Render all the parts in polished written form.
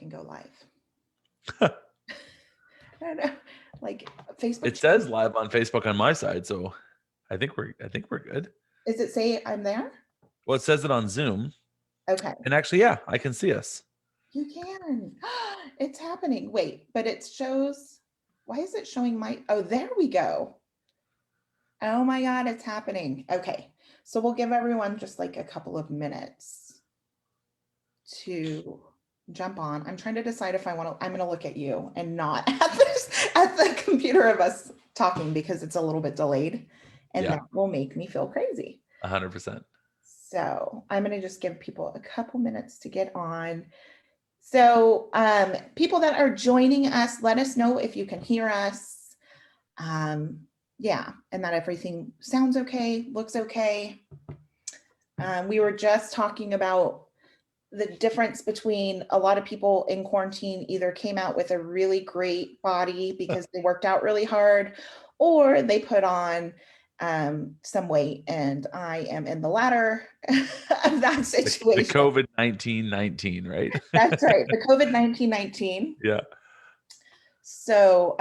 can go live. I don't know. Like Facebook. It says live on Facebook on my side, so I think we're good. Does it say I'm there? Well, it says it on Zoom. Okay. And actually, yeah, I can see us. You can. It's happening. Wait, but it shows. Why is it showing my? Oh, there we go. Oh my God, it's happening. Okay. So we'll give everyone just like a couple of minutes to jump on. I'm trying to decide if I want to, I'm going to look at you and not at the computer of us talking because it's a little bit delayed and that will make me feel crazy. 100%. So I'm going to just give people a couple minutes to get on. So people that are joining us, let us know if you can hear us. Yeah, and that everything sounds okay, looks okay. We were just talking about the difference between a lot of people in quarantine either came out with a really great body because they worked out really hard, or they put on some weight, and I am in the latter of that situation. The COVID-19, right? That's right, the COVID-19. Yeah. So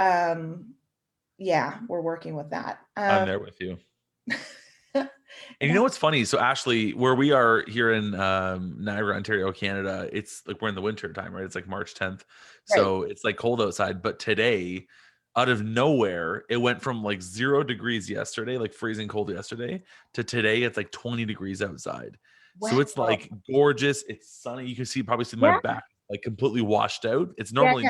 yeah, we're working with that. I'm there with you. And you know what's funny? So Ashley, where we are here in Niagara, Ontario, Canada, it's like we're in the winter time, right? It's like March 10th. So it's like cold outside. But today, out of nowhere, it went from like 0 degrees yesterday, like freezing cold yesterday, to today it's like 20 degrees outside. Wow. So it's like gorgeous. It's sunny. You can probably see my back like completely washed out. It's normally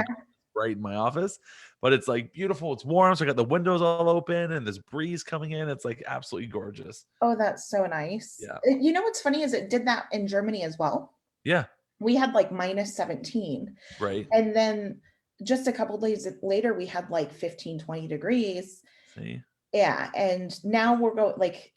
bright in my office, but it's like beautiful. It's warm. So I got the windows all open and this breeze coming in. It's like absolutely gorgeous. Oh, that's so nice. Yeah. You know what's funny is it did that in Germany as well. Yeah. We had like -17. Right. And then just a couple of days later, we had like 15, 20 degrees. See? Yeah. And now we're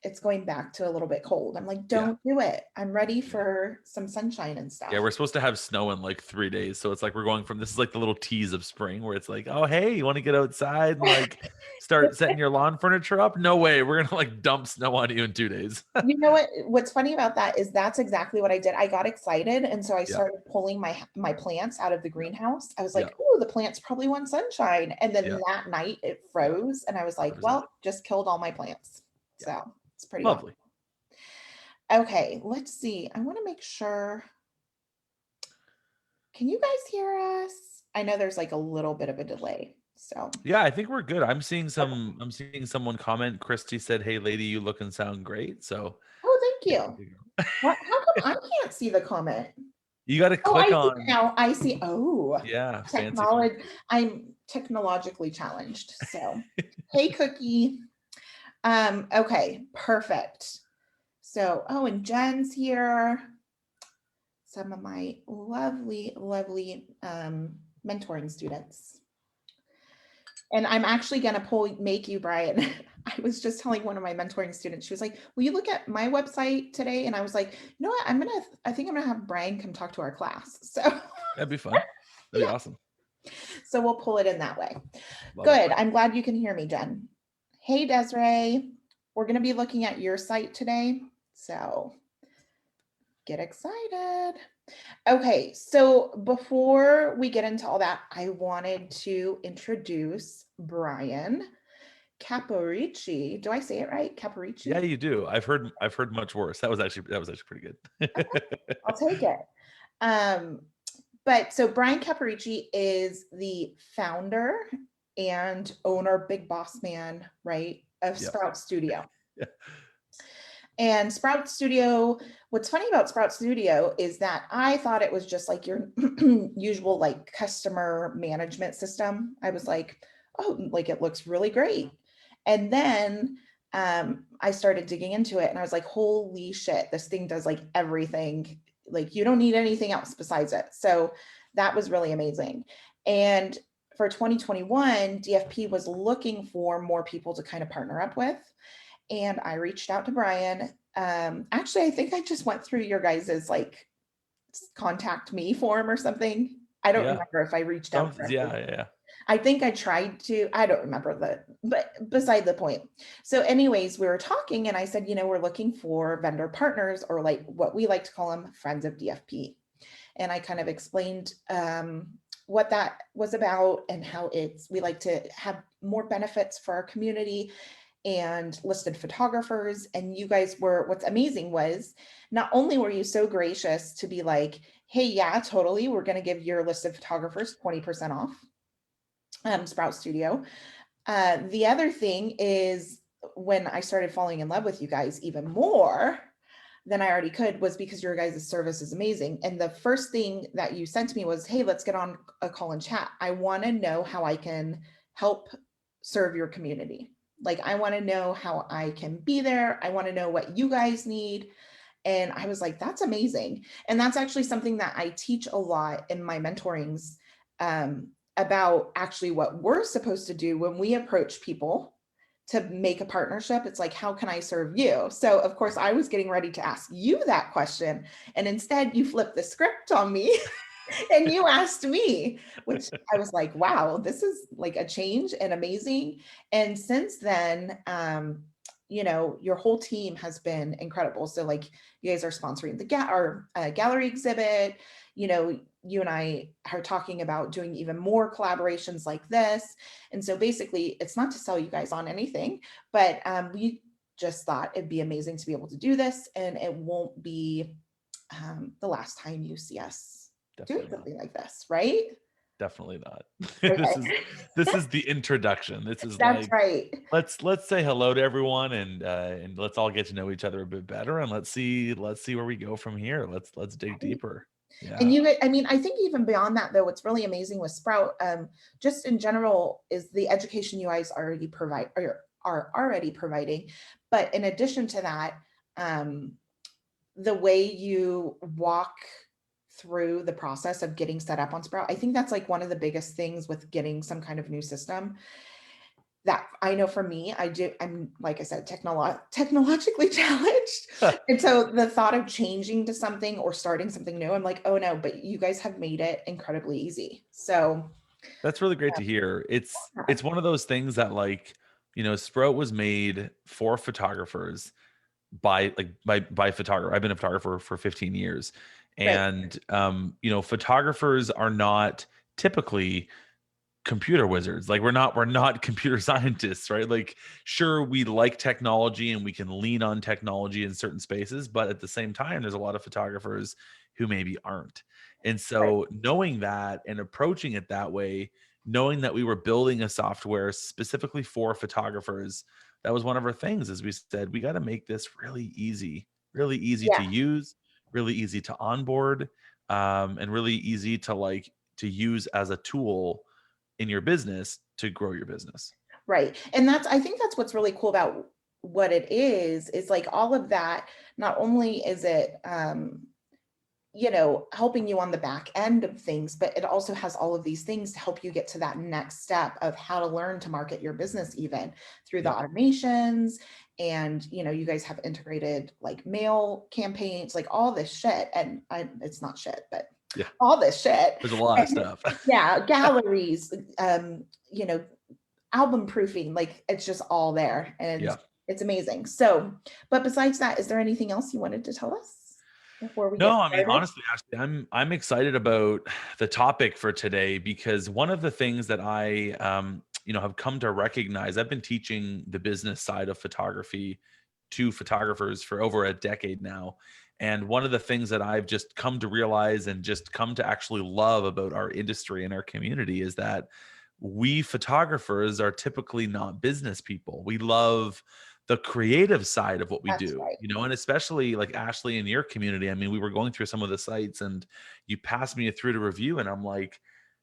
it's going back to a little bit cold. I'm like, don't do it. I'm ready for some sunshine and stuff. Yeah, we're supposed to have snow in like 3 days. So it's like we're going from, this is like the little tease of spring where it's like, oh, hey, you want to get outside and like start setting your lawn furniture up? No way. We're going to like dump snow on you in 2 days. You know what's funny about that is that's exactly what I did. I got excited. And so I started pulling my plants out of the greenhouse. I was like, oh, the plants probably want sunshine. And then that night it froze. And I was like, 100%. Well, just killed all my plants. So it's pretty lovely. Okay, let's see. I want to make sure. Can you guys hear us? I know there's like a little bit of a delay. So yeah, I think we're good. I'm seeing someone comment. Christy said, "Hey, lady, you look and sound great." So thank you. How come I can't see the comment? You got to click on. Now I see. Oh, yeah, technology. I'm technologically challenged. So, hey, Cookie. Okay, perfect. So, and Jen's here. Some of my lovely, lovely mentoring students. And I'm actually going to make you, Bryan. I was just telling one of my mentoring students, she was like, will you look at my website today? And I was like, you know what? I think I'm going to have Bryan come talk to our class. So that'd be fun. That'd be awesome. So we'll pull it in that way. Good. I'm glad you can hear me, Jen. Hey, Desiree. We're going to be looking at your site today. So get excited. Okay, so before we get into all that, I wanted to introduce Bryan Caporicci. Do I say it right? Caporicci? Yeah, you do. I've heard much worse. That was actually pretty good. I'll take it. But so Bryan Caporicci is the founder and owner, big boss man, right, of Sprout Studio. Yeah. And Sprout Studio, what's funny about Sprout Studio is that I thought it was just like your usual like customer management system. I was like, oh, like it looks really great. And then I started digging into it and I was like, holy shit, this thing does like everything. Like you don't need anything else besides it. So that was really amazing. And for 2021, DFP was looking for more people to kind of partner up with. And I reached out to Bryan. Actually, I think I just went through your guys's like contact me form or something. I don't remember if I reached out. Yeah. I think I tried to. I don't remember but beside the point. So anyways, we were talking and I said, we're looking for vendor partners or like what we like to call them friends of DFP. And I kind of explained what that was about and how we like to have more benefits for our community and listed photographers. And you guys what's amazing was not only were you so gracious to be like, hey, yeah, totally, we're going to give your listed photographers 20% off Sprout Studio. The other thing is when I started falling in love with you guys even more than I already could was because your guys' service is amazing. And the first thing that you sent to me was, hey, let's get on a call and chat. I want to know how I can help serve your community. Like, I want to know how I can be there. I want to know what you guys need. And I was like, that's amazing. And that's actually something that I teach a lot in my mentorings about actually what we're supposed to do when we approach people to make a partnership. It's like, how can I serve you? So of course I was getting ready to ask you that question. And instead you flipped the script on me and you asked me, which I was like, wow, this is like a change and amazing. And since then, your whole team has been incredible. So like you guys are sponsoring our gallery exhibit, you and I are talking about doing even more collaborations like this. And so basically it's not to sell you guys on anything, but we just thought it'd be amazing to be able to do this. And it won't be the last time you see us doing something like this, right? Definitely not. Okay. This is the introduction. This is That's like, right. let's say hello to everyone and let's all get to know each other a bit better, and let's see where we go from here. Let's dig deeper. And Yeah. I think even beyond that though, what's really amazing with Sprout, just in general, is the education you guys already provide or are already providing. But in addition to that, the way you walk through the process of getting set up on Sprout, I think that's like one of the biggest things with getting some kind of new system that I know for me, I'm, like I said, technologically challenged. And so the thought of changing to something or starting something new, I'm like, oh no, but you guys have made it incredibly easy. So That's really great to hear. It's one of those things that, like, Sprout was made for photographers by photographer. I've been a photographer for 15 years. right. And photographers are not typically computer wizards. Like, we're not computer scientists, right? Like, sure, we like technology and we can lean on technology in certain spaces, but at the same time there's a lot of photographers who maybe aren't. And Right. so knowing that and approaching it that way, knowing that we were building a software specifically for photographers, that was one of our things. As we said, we got to make this really easy Yeah. to use, really easy to onboard, and really easy to use as a tool in your business to grow your business. Right. And I think that's what's really cool about what it is like all of that. Not only is it, helping you on the back end of things, but it also has all of these things to help you get to that next step of how to learn to market your business, even through the Yep. automations. And, you guys have integrated like mail campaigns, like all this shit. And it's not shit, but Yeah. all this shit. There's a lot of And stuff. yeah, galleries, album proofing, like it's just all there and Yeah. it's amazing. So, but besides that, is there anything else you wanted to tell us before we get No, I mean, started? honestly, Ashley, I'm excited about the topic for today, because one of the things that I have come to recognize, I've been teaching the business side of photography to photographers for over a decade now. And one of the things that I've just come to realize and just come to actually love about our industry and our community is that we photographers are typically not business people. We love the creative side of what we That's do, right. and especially like Ashley in your community. I mean, we were going through some of the sites and you passed me through to review, and I'm like,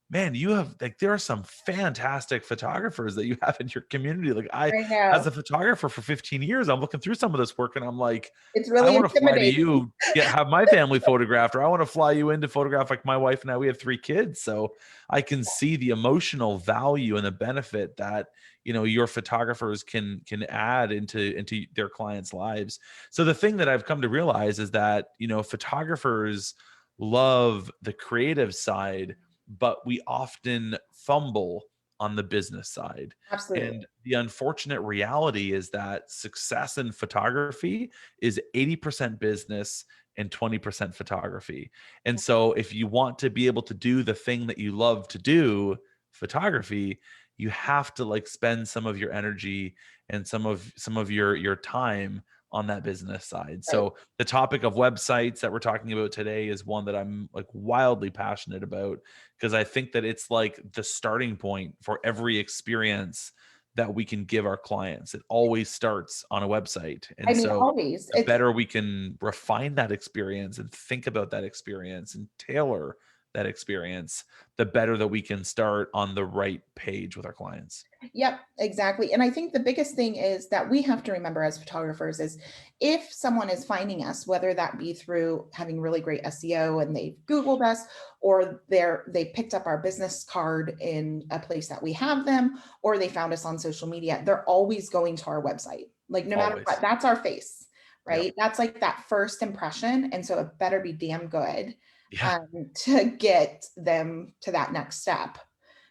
man, you have, like, there are some fantastic photographers that you have in your community. Like, I as know. a photographer for 15 years, I'm looking through some of this work and I'm like, It's I really want to fly to intimidating. you, have my family photographed, or I want to fly you in to photograph, like my wife and I, we have 3 kids. So I can see the emotional value and the benefit that, your photographers can add into their clients' lives. So the thing that I've come to realize is that, photographers love the creative side, but we often fumble on the business side. Absolutely. And the unfortunate reality is that success in photography is 80% business and 20% photography. And so if you want to be able to do the thing that you love to do, photography, you have to like spend some of your energy and some of your time on that business side. Right. So the topic of websites that we're talking about today is one that I'm like wildly passionate about, because I think that it's like the starting point for every experience that we can give our clients. It always starts on a website. I And mean, so always. the better we can refine that experience and think about that experience and tailor that experience, the better that we can start on the right page with our clients. Yep, exactly. And I think the biggest thing is that we have to remember as photographers is if someone is finding us, whether that be through having really great SEO and they've Googled us, or they picked up our business card in a place that we have them, or they found us on social media, they're always going to our website. Like no matter what, Always. that's our face, Yep. right? That's like that first impression. And so it better be damn good Yeah. to get them to that next step.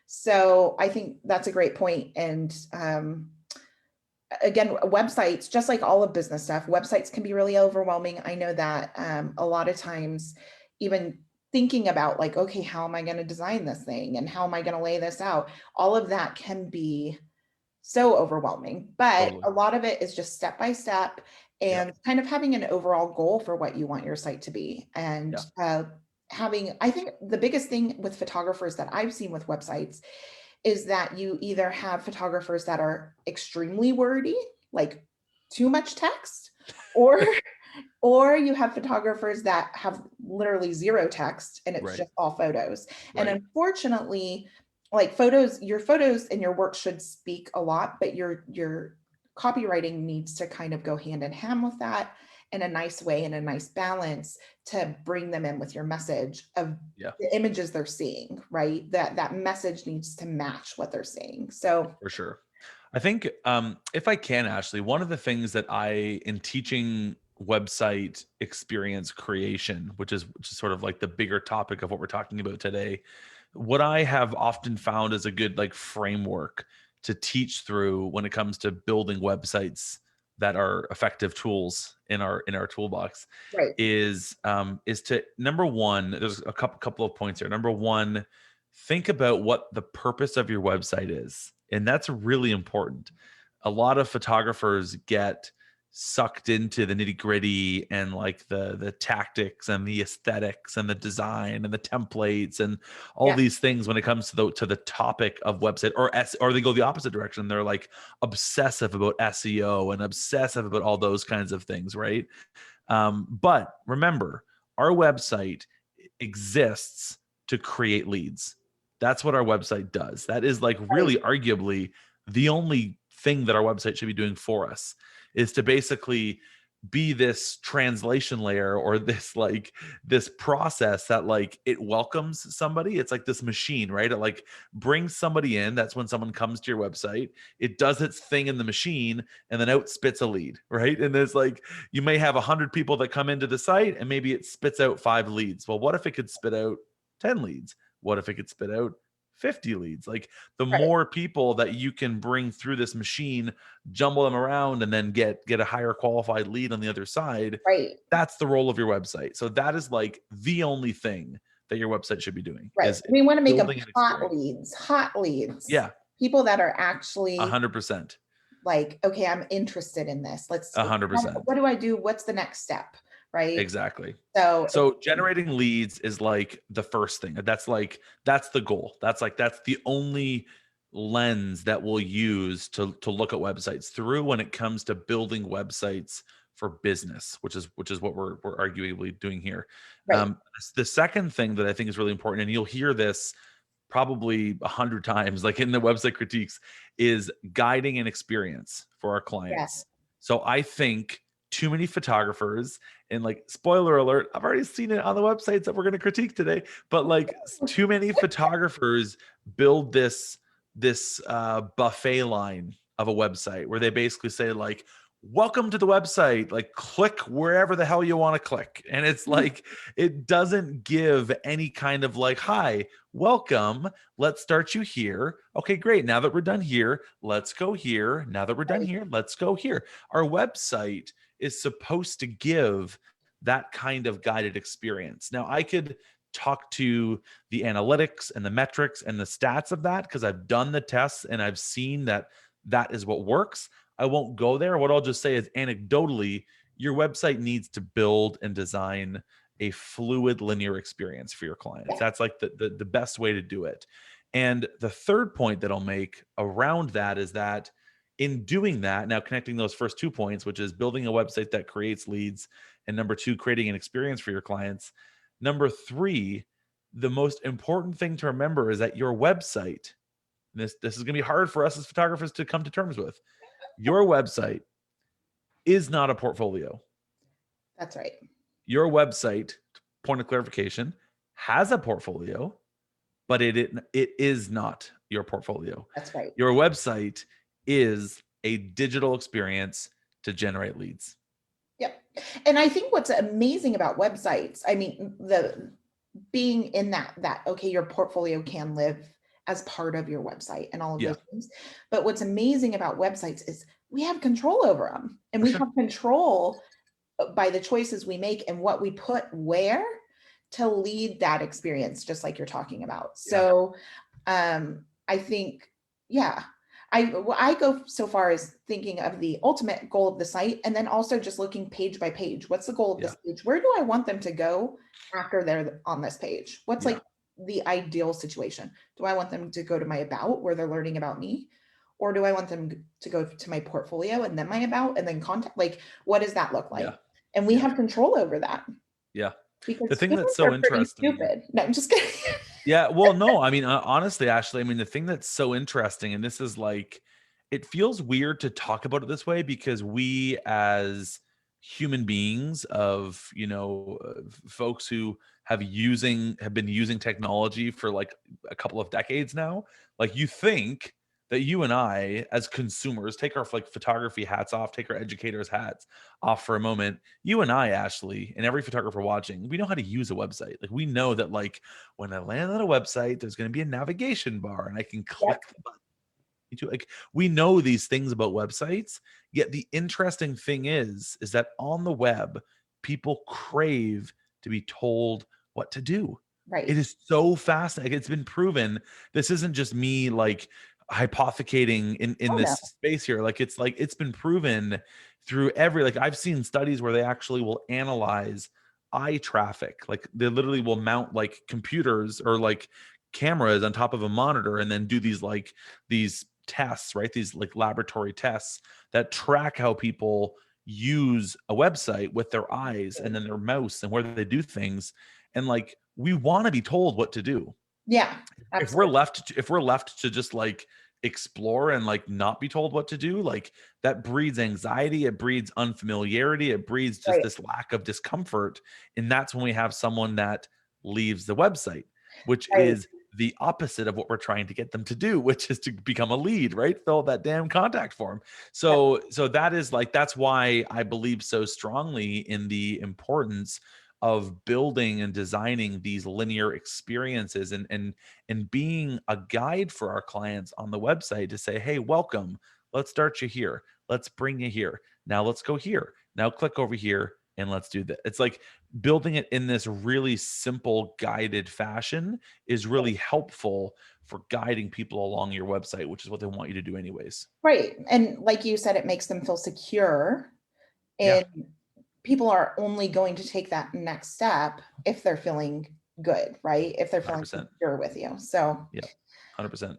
So I think that's a great point. And again, websites, just like all of business stuff, websites can be really overwhelming. I know that a lot of times, even thinking about like, okay, how am I going to design this thing and how am I going to lay this out? All of that can be so overwhelming, but Totally. a lot of it is just step by step Yep. and kind of having an overall goal for what you want your site to be. And Yeah. I think the biggest thing with photographers that I've seen with websites is that you either have photographers that are extremely wordy, like too much text, or or you have photographers that have literally zero text and it's Right. just all photos. And Right. unfortunately, like your photos and your work should speak a lot, but your copywriting needs to kind of go hand in hand with that in a nice way and a nice balance to bring them in with your message of Yeah. the images they're seeing, right? That message needs to match what they're seeing. So For sure. I think if I can, Ashley, one of the things that in teaching website experience creation, which is sort of like the bigger topic of what we're talking about today, what I have often found is a good like framework to teach through when it comes to building websites that are effective tools in our toolbox right, is to number one, there's a couple of points here. Number one, think about what the purpose of your website is. And that's really important. A lot of photographers get sucked into the nitty-gritty and like the tactics and the aesthetics and the design and the templates and all yeah, these things when it comes to the topic of website, or they go the opposite direction. They're like obsessive about SEO and obsessive about all those kinds of things, right? But remember, our website exists to create leads. That's what our website does. That is like right, really arguably the only thing that our website should be doing for us, is to basically be this translation layer, or this process that like it welcomes somebody. It's like this machine, right? It like brings somebody in. That's when someone comes to your website. It does its thing in the machine and then out spits a lead, right? And there's like, you may have 100 people that come into the site and maybe it spits out 5 leads. Well, what if it could spit out 10 leads? What if it could spit out 50 leads? Like the right, more people that you can bring through this machine, jumble them around, and then get a higher qualified lead on the other side, right, that's the role of your website. So that is like the only thing that your website should be doing right. is We want to make them building an experience. hot leads, Yeah, people that are actually 100%. like, okay, I'm interested in this. A 100%. What do I do? What's the next step? Right. Exactly. So So generating leads is like the first thing. That's the goal. That's the only lens that we'll use to look at websites through when it comes to building websites for business, which is what we're arguably doing here. right. The second thing that I think is really important, and you'll hear this probably 100 times, like in the website critiques, is guiding an experience for our Yeah. clients. So I think too many photographers, and like spoiler alert, I've already seen it on the websites that we're going to critique today, but like too many photographers build this buffet line of a website where they basically say like, welcome to the website, like click wherever the hell you want to click. And it's like, it doesn't give any kind of like, hi, welcome, let's start you here. Okay, great. Now that we're done here, let's go here. Now that we're done Right. here, let's go here. Our website is supposed to give that kind of guided experience. Now, I could talk to the analytics and the metrics and the stats of that because I've done the tests and I've seen that that is what works. I won't go there. What I'll just say is anecdotally, your website needs to build and design a fluid linear experience for your clients. Yeah. That's like the best way to do it. And the third point that I'll make around that is that in doing that, now connecting those first 2 points, which is building a website that creates leads, and number 2, creating an experience for your clients. Number 3, the most important thing to remember is that your website, this is going to be hard for us as photographers to come to terms with. Your website is not a portfolio. That's right. Your website, point of clarification, has a portfolio, but it is not your portfolio. That's right. Your website is a digital experience to generate leads. Yep. And I think what's amazing about websites, I mean, the being in that okay, your portfolio can live as part of your website and all of Yeah, those things. But what's amazing about websites is we have control over them, and for we sure. have control by the choices we make and what we put where to lead that experience, just like you're talking about. Yeah, So I think, yeah, I go so far as thinking of the ultimate goal of the site, and then also just looking page by page. What's the goal of yeah, this page? Where do I want them to go after they're on this page? What's yeah, like the ideal situation? Do I want them to go to my about where they're learning about me? Or do I want them to go to my portfolio and then my about and then contact? Like, what does that look yeah, like? And we yeah, have control over that yeah. The because thing that's humans so are pretty interesting. stupid. No, I'm just kidding. Yeah, well, no, I mean, honestly, Ashley, I mean, the thing that's so interesting, and this is like, it feels weird to talk about it this way because we, as human beings, of folks who have been using technology for like a couple of decades now, like you think that you and I, as consumers, take our like photography hats off, take our educators' hats off for a moment. You and I, Ashley, and every photographer watching, we know how to use a website. Like we know that like when I land on a website, there's going to be a navigation bar and I can Yep. click the button. Like we know these things about websites. Yet the interesting thing is that on the web, people crave to be told what to do. It Right. is so fascinating. It's been proven. This isn't just me like hypothecating in Oh this no. space here. Like it's been proven through every, like I've seen studies where they actually will analyze eye traffic. Like they literally will mount like computers or like cameras on top of a monitor and then do these tests, right? These like laboratory tests that track how people use a website with their eyes and then their mouse and where they do things. And like we want to be told what to do. Yeah, absolutely. If we're left to just like explore and like not be told what to do, like that breeds anxiety, it breeds unfamiliarity, it breeds just Right. this lack of discomfort. And that's when we have someone that leaves the website, which Right. is the opposite of what we're trying to get them to do, which is to become a lead, right? Fill out that damn contact form. So that is like, that's why I believe so strongly in the importance of building and designing these linear experiences and being a guide for our clients on the website to say, hey, welcome, let's start you here, let's bring you here, now let's go here, now click over here and let's do that. It's like building it in this really simple guided fashion is really helpful for guiding people along your website, which is what they want you to do anyways. Right. And like you said, it makes them feel secure. Yeah, And people are only going to take that next step if they're feeling good, right? If they're feeling 100%. secure with you. So Yeah, 100%.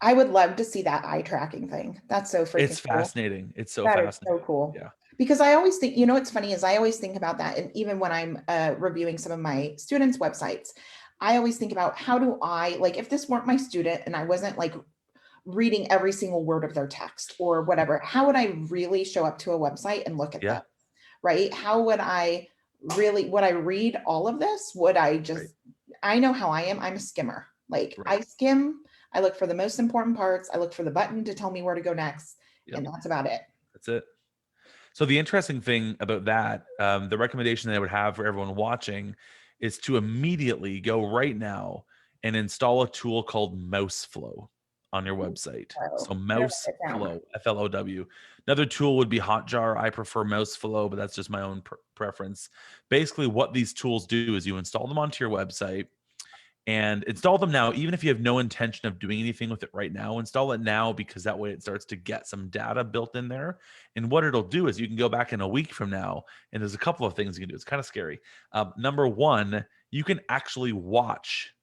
I would love to see that eye tracking thing. That's so freaking It's cool. fascinating. It's so That is so fascinating. cool. Yeah. Because I always think, what's funny is I always think about that. And even when I'm reviewing some of my students' websites, I always think about how do I, like, if this weren't my student and I wasn't like reading every single word of their text or whatever, how would I really show up to a website and look at Yeah. them? Right? How would I would I read all of this? Would I Right. just, I know how I am. I'm a skimmer. Like Right. I skim, I look for the most important parts. I look for the button to tell me where to go next. Yep. And that's about it. That's it. So the interesting thing about that, the recommendation that I would have for everyone watching is to immediately go right now and install a tool called MouseFlow on your website. Flow. So I'm gonna write mouse it down. flow, FLOW. Another tool would be Hotjar. I prefer mouse flow, but that's just my own preference. Basically, what these tools do is you install them onto your website and install them now. Even if you have no intention of doing anything with it right now, install it now, because that way it starts to get some data built in there. And what it'll do is you can go back in a week from now, and there's a couple of things you can do. It's kind of scary. Number one, you can actually watch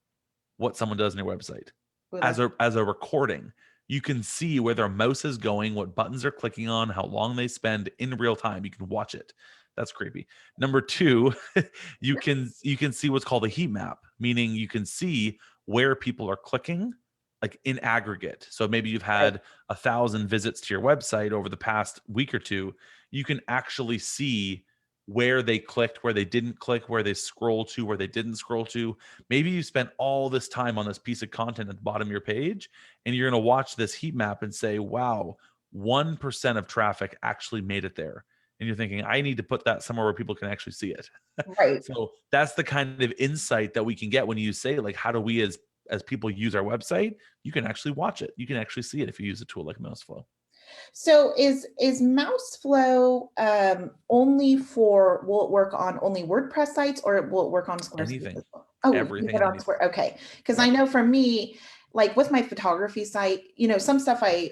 what someone does on your website Ooh, as that's a recording. You can see where their mouse is going, what buttons they're clicking on, how long they spend in real time. You can watch it. That's creepy. Number two, you can see what's called a heat map, meaning you can see where people are clicking, like in aggregate. So maybe you've right. had 1,000 visits to your website over the past week or two. You can actually see where they clicked, where they didn't click, where they scroll to, where they didn't scroll to. Maybe you spent all this time on this piece of content at the bottom of your page, and you're going to watch this heat map and say, wow, 1% of traffic actually made it there. And you're thinking, I need to put that somewhere where people can actually see it. Right. So that's the kind of insight that we can get when you say, like, how do we as people use our website? You can actually watch it. You can actually see it if you use a tool like Mouseflow. So is mouse flow only for, will it work on only WordPress sites, or will it work on Squarespace Anything, as well? Oh, everything even and on anything. Square. Okay. Because I Yep. know for me, like with my photography site, some stuff I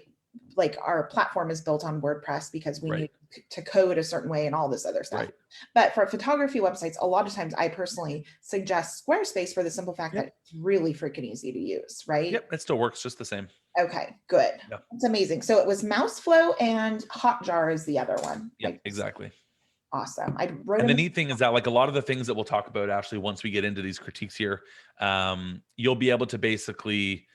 like, our platform is built on WordPress because we Right. need to code a certain way and all this other stuff. Right. But for photography websites, a lot of times I personally suggest Squarespace for the simple fact that Yep. it's really freaking easy to use, right? Yep. It still works just the same. Okay, good. Yep. That's amazing. So it was Mouseflow and Hotjar is the other one. Yep. Exactly. Awesome. I wrote And the them. neat thing is that, like, a lot of the things that we'll talk about, actually, once we get into these critiques here, you'll be able to basically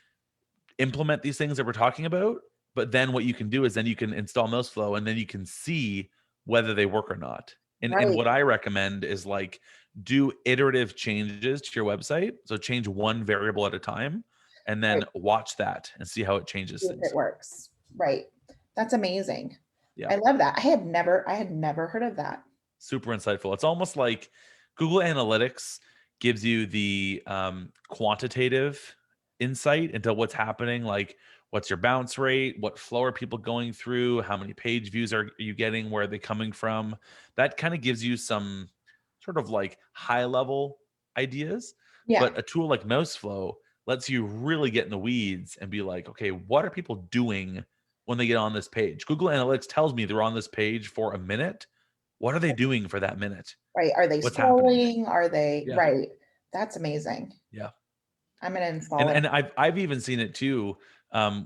implement these things that we're talking about. But then what you can do is then you can install Noseflow, and then you can see whether they work or not. And Right. what I recommend is, like, do iterative changes to your website. So change one variable at a time, and then Right. watch that and see how it changes See if things. it works. Right. That's amazing. Yeah. I love that. I had never heard of that. Super insightful. It's almost like Google Analytics gives you the quantitative insight into what's happening, like what's your bounce rate, what flow are people going through, how many page views are you getting, where are they coming from. That kind of gives you some sort of like high level ideas. Yeah. But a tool like Mouseflow lets you really get in the weeds and be like, okay, what are people doing when they get on this page? Google Analytics tells me they're on this page for a minute. What are they doing for that minute? Right. Are they What's happening? scrolling? Are they Yeah. right? That's amazing. Yeah. I'm gonna And install it. and I've even seen it too.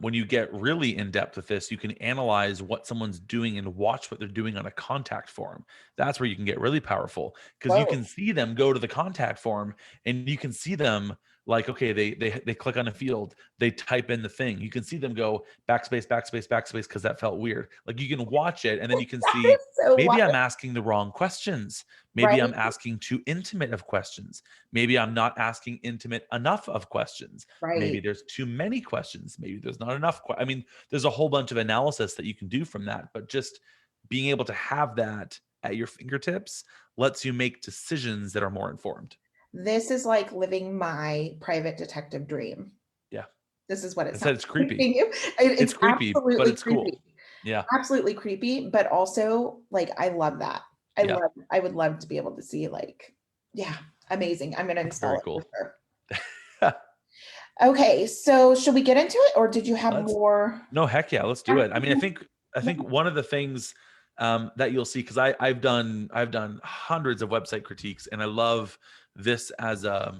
When you get really in depth with this, you can analyze what someone's doing and watch what they're doing on a contact form. That's where you can get really powerful, because you Whoa. can see them go to the contact form, and you can see them, like, okay, they click on a field, they type in the thing. You can see them go backspace, backspace, backspace, because that felt weird. Like, you can watch it, and then you can That is see, so maybe I'm wild. asking the wrong questions. Maybe Right. I'm asking too intimate of questions. Maybe I'm not asking intimate enough of questions. Maybe Right. there's too many questions. Maybe there's not enough. I mean, there's a whole bunch of analysis that you can do from that, but just being able to have that at your fingertips lets you make decisions that are more informed. This is like living my private detective dream. Yeah. This is what it I said sounds it's like. creepy. Thank you. It's It's creepy, but absolutely it's cool. creepy. Yeah. Absolutely creepy, but also like I love that. Yeah. I would love to be able to see, like, yeah, amazing. I'm gonna install Very it for cool. sure. Okay, so should we get into it, or did you have Let's more? No, heck yeah, let's do it. I mean, I think one of the things that you'll see, because I've done hundreds of website critiques, and I love this as a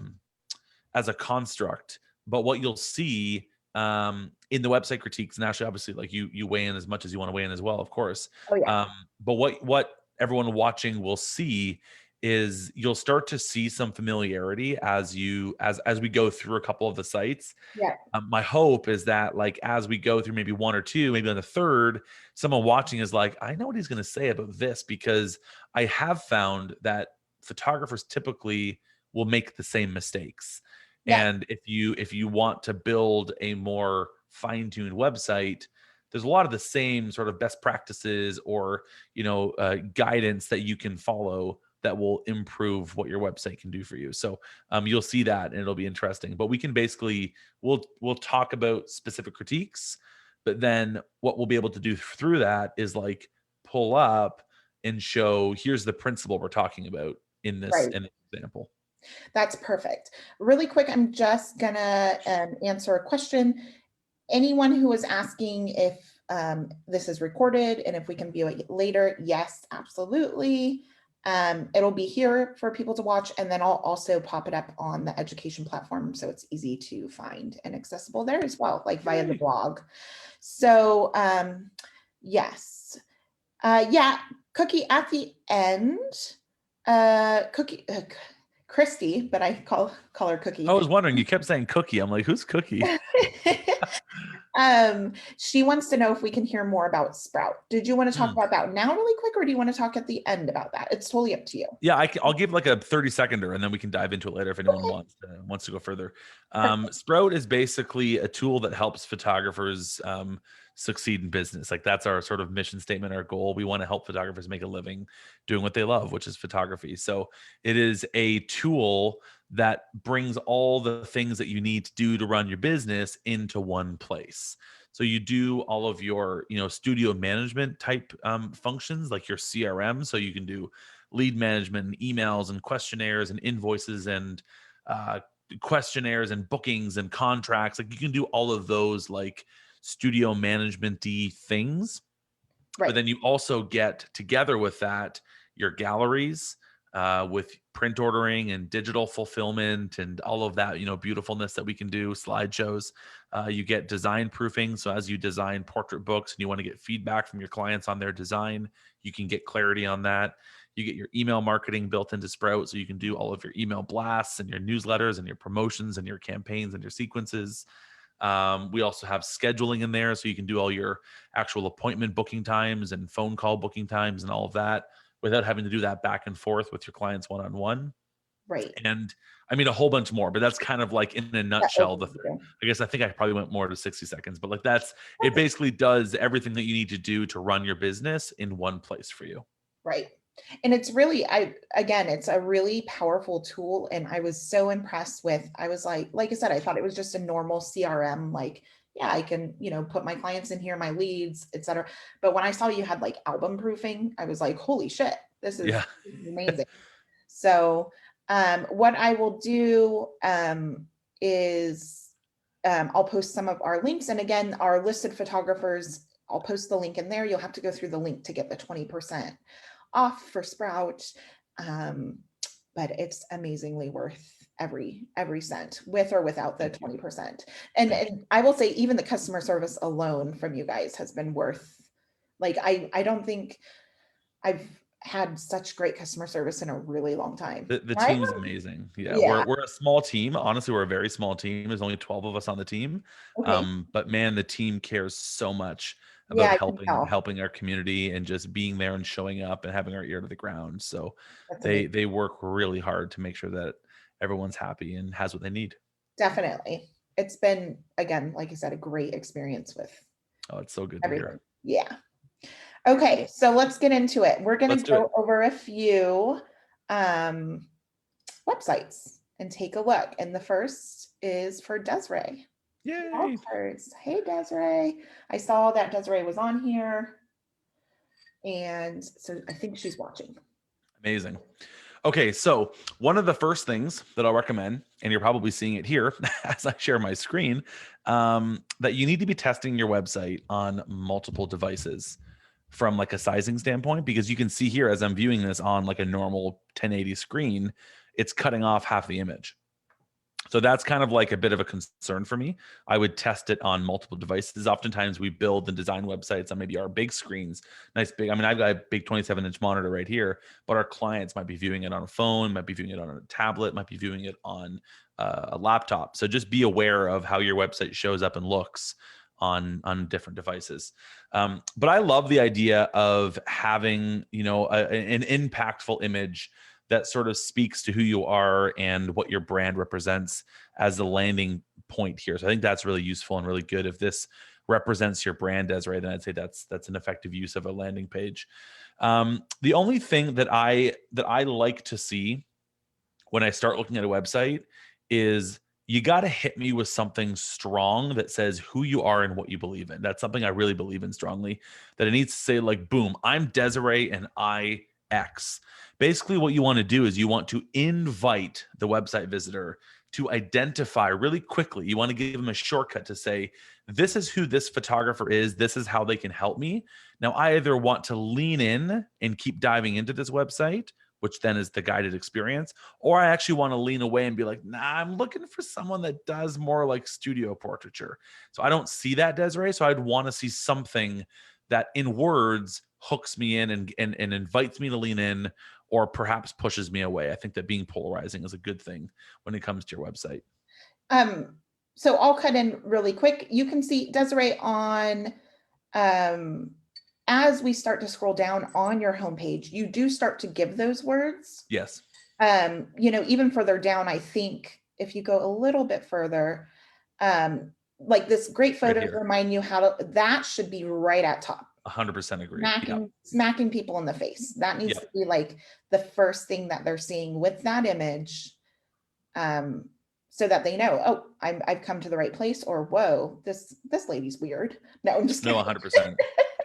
construct. But what you'll see in the website critiques, and actually, obviously, like, you weigh in as much as you want to weigh in as well, of course. Oh yeah, But what everyone watching will see is you'll start to see some familiarity as we go through a couple of the sites. yeah, My hope is that, like, as we go through maybe one or two, maybe on the third, someone watching is like, I know what he's going to say about this, because I have found that photographers typically will make the same mistakes. yeah, And if you want to build a more fine-tuned website, there's a lot of the same sort of best practices or guidance that you can follow that will improve what your website can do for you. So you'll see that and it'll be interesting. But we can basically, we'll talk about specific critiques, but then what we'll be able to do through that is like pull up and show, here's the principle we're talking about in this Right. example. That's perfect. Really quick, I'm just gonna answer a question. Anyone who is asking if this is recorded and if we can view it later, yes, absolutely. It'll be here for people to watch, and then I'll also pop it up on the education platform so it's easy to find and accessible there as well, like via the blog. So yes. Yeah, Cookie at the end. Cookie, Christy, but I call her Cookie. I was wondering, you kept saying Cookie. I'm like, who's Cookie? She wants to know if we can hear more about Sprout. Did you want to talk about that now really quick, or do you want to talk at the end about that? It's totally up to you. Yeah, I'll give like a 30-seconder and then we can dive into it later if anyone wants to go further. Sprout is basically a tool that helps photographers succeed in business. Like that's our sort of mission statement, our goal. We want to help photographers make a living doing what they love, which is photography. So it is a tool that brings all the things that you need to do to run your business into one place. So you do all of your, studio management type functions like your CRM. So you can do lead management and emails and questionnaires and invoices and questionnaires and bookings and contracts. Like you can do all of those like studio management-y things. Right. But then you also get together with that your galleries with print ordering and digital fulfillment and all of that, beautifulness that we can do, slideshows. You get design proofing. So as you design portrait books and you want to get feedback from your clients on their design, you can get clarity on that. You get your email marketing built into Sprout, so you can do all of your email blasts and your newsletters and your promotions and your campaigns and your sequences. We also have scheduling in there, so you can do all your actual appointment booking times and phone call booking times and all of that without having to do that back and forth with your clients one-on-one. Right. And I mean, a whole bunch more, but that's kind of like in a nutshell. I guess I think I probably went more to 60 seconds, but like it basically does everything that you need to do to run your business in one place for you. Right. And it's really, it's a really powerful tool. And I was so impressed I was like I said, I thought it was just a normal CRM, like, yeah, I can, put my clients in here, my leads, etc. But when I saw you had like album proofing, I was like, holy shit, this is amazing. So what I will do is I'll post some of our links. And again, our listed photographers, I'll post the link in there. You'll have to go through the link to get the 20% off for Sprout. But it's amazingly worth every cent, with or without the 20%. And I will say, even the customer service alone from you guys has been worth, like, I don't think I've had such great customer service in a really long time. The team's amazing. Yeah. We're a small team. Honestly, we're a very small team. There's only 12 of us on the team. Okay. But man, the team cares so much about helping our community and just being there and showing up and having our ear to the ground. So they work really hard to make sure that everyone's happy and has what they need. Definitely. It's been, again, like I said, a great experience with. Oh, it's so good to hear. Yeah. Okay, so let's get into it. We're going to go over a few websites and take a look. And the first is for Desiree. Yay! Hey, Desiree. I saw that Desiree was on here. And so I think she's watching. Amazing. Okay, so one of the first things that I'll recommend, and you're probably seeing it here as I share my screen, that you need to be testing your website on multiple devices from like a sizing standpoint, because you can see here as I'm viewing this on like a normal 1080 screen, it's cutting off half the image. So that's kind of like a bit of a concern for me. I would test it on multiple devices. Oftentimes we build and design websites on maybe our big screens, nice big. I mean, I've got a big 27-inch monitor right here, but our clients might be viewing it on a phone, might be viewing it on a tablet, might be viewing it on a laptop. So just be aware of how your website shows up and looks on different devices. But I love the idea of having, an impactful image that sort of speaks to who you are and what your brand represents as the landing point here. So I think that's really useful and really good. If this represents your brand, Desiree, then I'd say that's an effective use of a landing page. The only thing that I like to see when I start looking at a website is you got to hit me with something strong that says who you are and what you believe in. That's something I really believe in strongly, that it needs to say like, boom, I'm Desiree and I X. Basically, what you want to do is you want to invite the website visitor to identify really quickly. You want to give them a shortcut to say, this is who this photographer is. This is how they can help me. Now, I either want to lean in and keep diving into this website, which then is the guided experience, or I actually want to lean away and be like, nah, I'm looking for someone that does more like studio portraiture. So I don't see that, Desiree. So I'd want to see something that in words hooks me in and invites me to lean in, or perhaps pushes me away. I think that being polarizing is a good thing when it comes to your website. So I'll cut in really quick. You can see, Desiree, on as we start to scroll down on your homepage, you do start to give those words. Yes. Even further down, I think if you go a little bit further, like this great photo to remind you how to, that should be right at top. 100% agree. Smacking people in the face. That needs to be like the first thing that they're seeing with that image. So that they know, oh, I've come to the right place, or whoa, this lady's weird. No, I'm just kidding. No, 100%.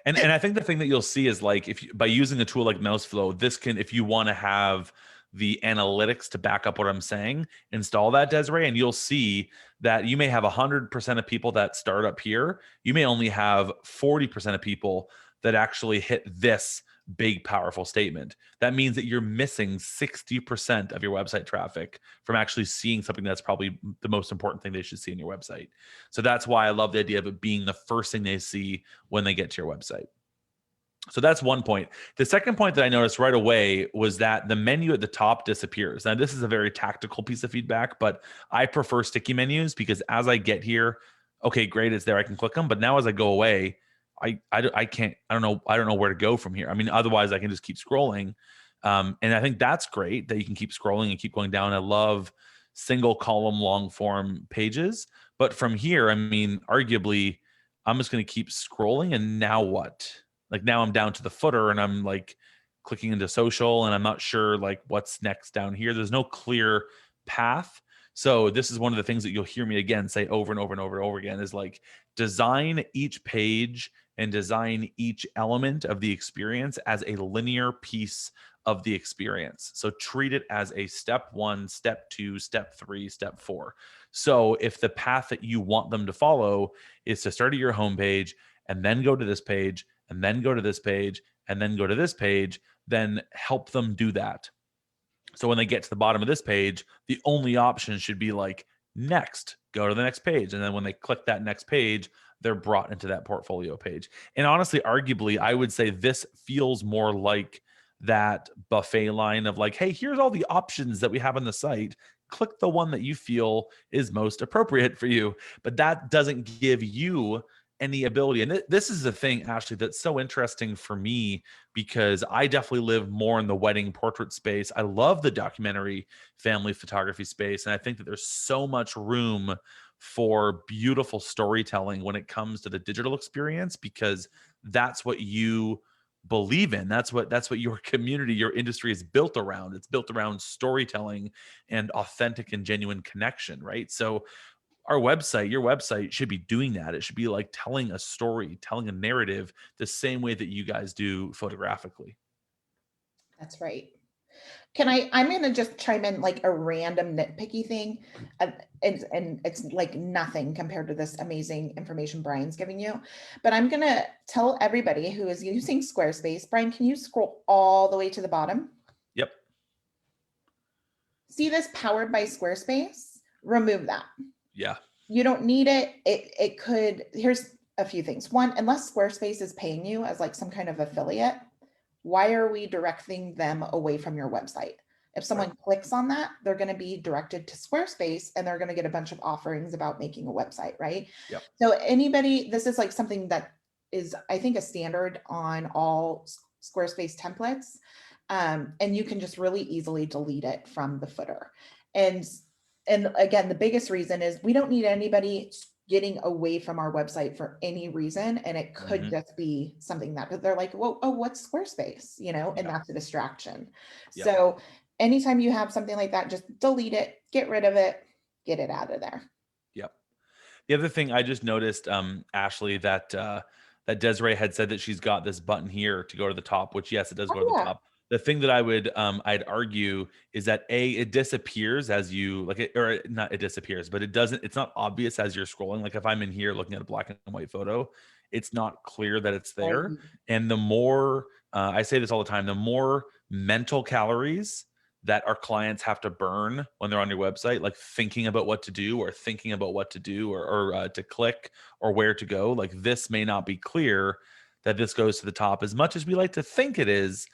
And I think the thing that you'll see is like, if you, by using a tool like Mouseflow, this can, if you want to have the analytics to back up what I'm saying, install that, Desiree, and you'll see that you may have 100% of people that start up here. You may only have 40% of people that actually hit this big, powerful statement. That means that you're missing 60% of your website traffic from actually seeing something that's probably the most important thing they should see in your website. So that's why I love the idea of it being the first thing they see when they get to your website. So that's one point. The second point that I noticed right away was that the menu at the top disappears. Now, this is a very tactical piece of feedback, but I prefer sticky menus because as I get here, okay, great, it's there, I can click them. But now as I go away, I can't, I don't know where to go from here. I mean, otherwise I can just keep scrolling. And I think that's great that you can keep scrolling and keep going down. I love single column long form pages. But from here, I mean, arguably, I'm just going to keep scrolling. And now what? Like now I'm down to the footer and I'm like clicking into social and I'm not sure like what's next down here. There's no clear path. So this is one of the things that you'll hear me again say over and over and over and over again is like design each page and design each element of the experience as a linear piece of the experience. So treat it as a step 1, step 2, step 3, step 4. So if the path that you want them to follow is to start at your homepage and then go to this page and then go to this page and then go to this page, then help them do that. So when they get to the bottom of this page, the only option should be like next, go to the next page. And then when they click that next page, they're brought into that portfolio page. And honestly, arguably, I would say this feels more like that buffet line of like, hey, here's all the options that we have on the site. Click the one that you feel is most appropriate for you. But that doesn't give you any ability. And this is the thing, Ashley, that's so interesting for me because I definitely live more in the wedding portrait space. I love the documentary family photography space. And I think that there's so much room for beautiful storytelling when it comes to the digital experience, because that's what you believe in. That's what your community, your industry is built around. It's built around storytelling and authentic and genuine connection, right? So our website, your website should be doing that. It should be like telling a story, telling a narrative the same way that you guys do photographically. That's right. I'm going to just chime in like a random nitpicky thing. And it's like nothing compared to this amazing information Bryan's giving you. But I'm going to tell everybody who is using Squarespace, Bryan, can you scroll all the way to the bottom? Yep. See this powered by Squarespace? Remove that. Yeah. You don't need it. It could, here's a few things. One, unless Squarespace is paying you as like some kind of affiliate, why are we directing them away from your website? If someone clicks on that, they're going to be directed to Squarespace and they're going to get a bunch of offerings about making a website, right? Yep. So anybody, this is like something that is, I think, a standard on all Squarespace templates. And you can just really easily delete it from the footer. And again, the biggest reason is we don't need anybody getting away from our website for any reason. And it could Hmm. just be something that they're like, well, oh, what's Squarespace? And Yeah. that's a distraction. Yep. So anytime you have something like that, just delete it, get rid of it, get it out of there. Yep. The other thing I just noticed, Ashley, that that Desiree had said that she's got this button here to go to the top, which yes, it does go to Oh the yeah. top. The thing that I'd argue is that it disappears as you like it, or not it disappears, but it's not obvious as you're scrolling. Like if I'm in here looking at a black and white photo, it's not clear that it's Right. there. And the more I say this all the time, the more mental calories that our clients have to burn when they're on your website, like thinking about what to do or thinking about what to do or to click or where to go. Like this may not be clear that this goes to the top as much as we like to think it is.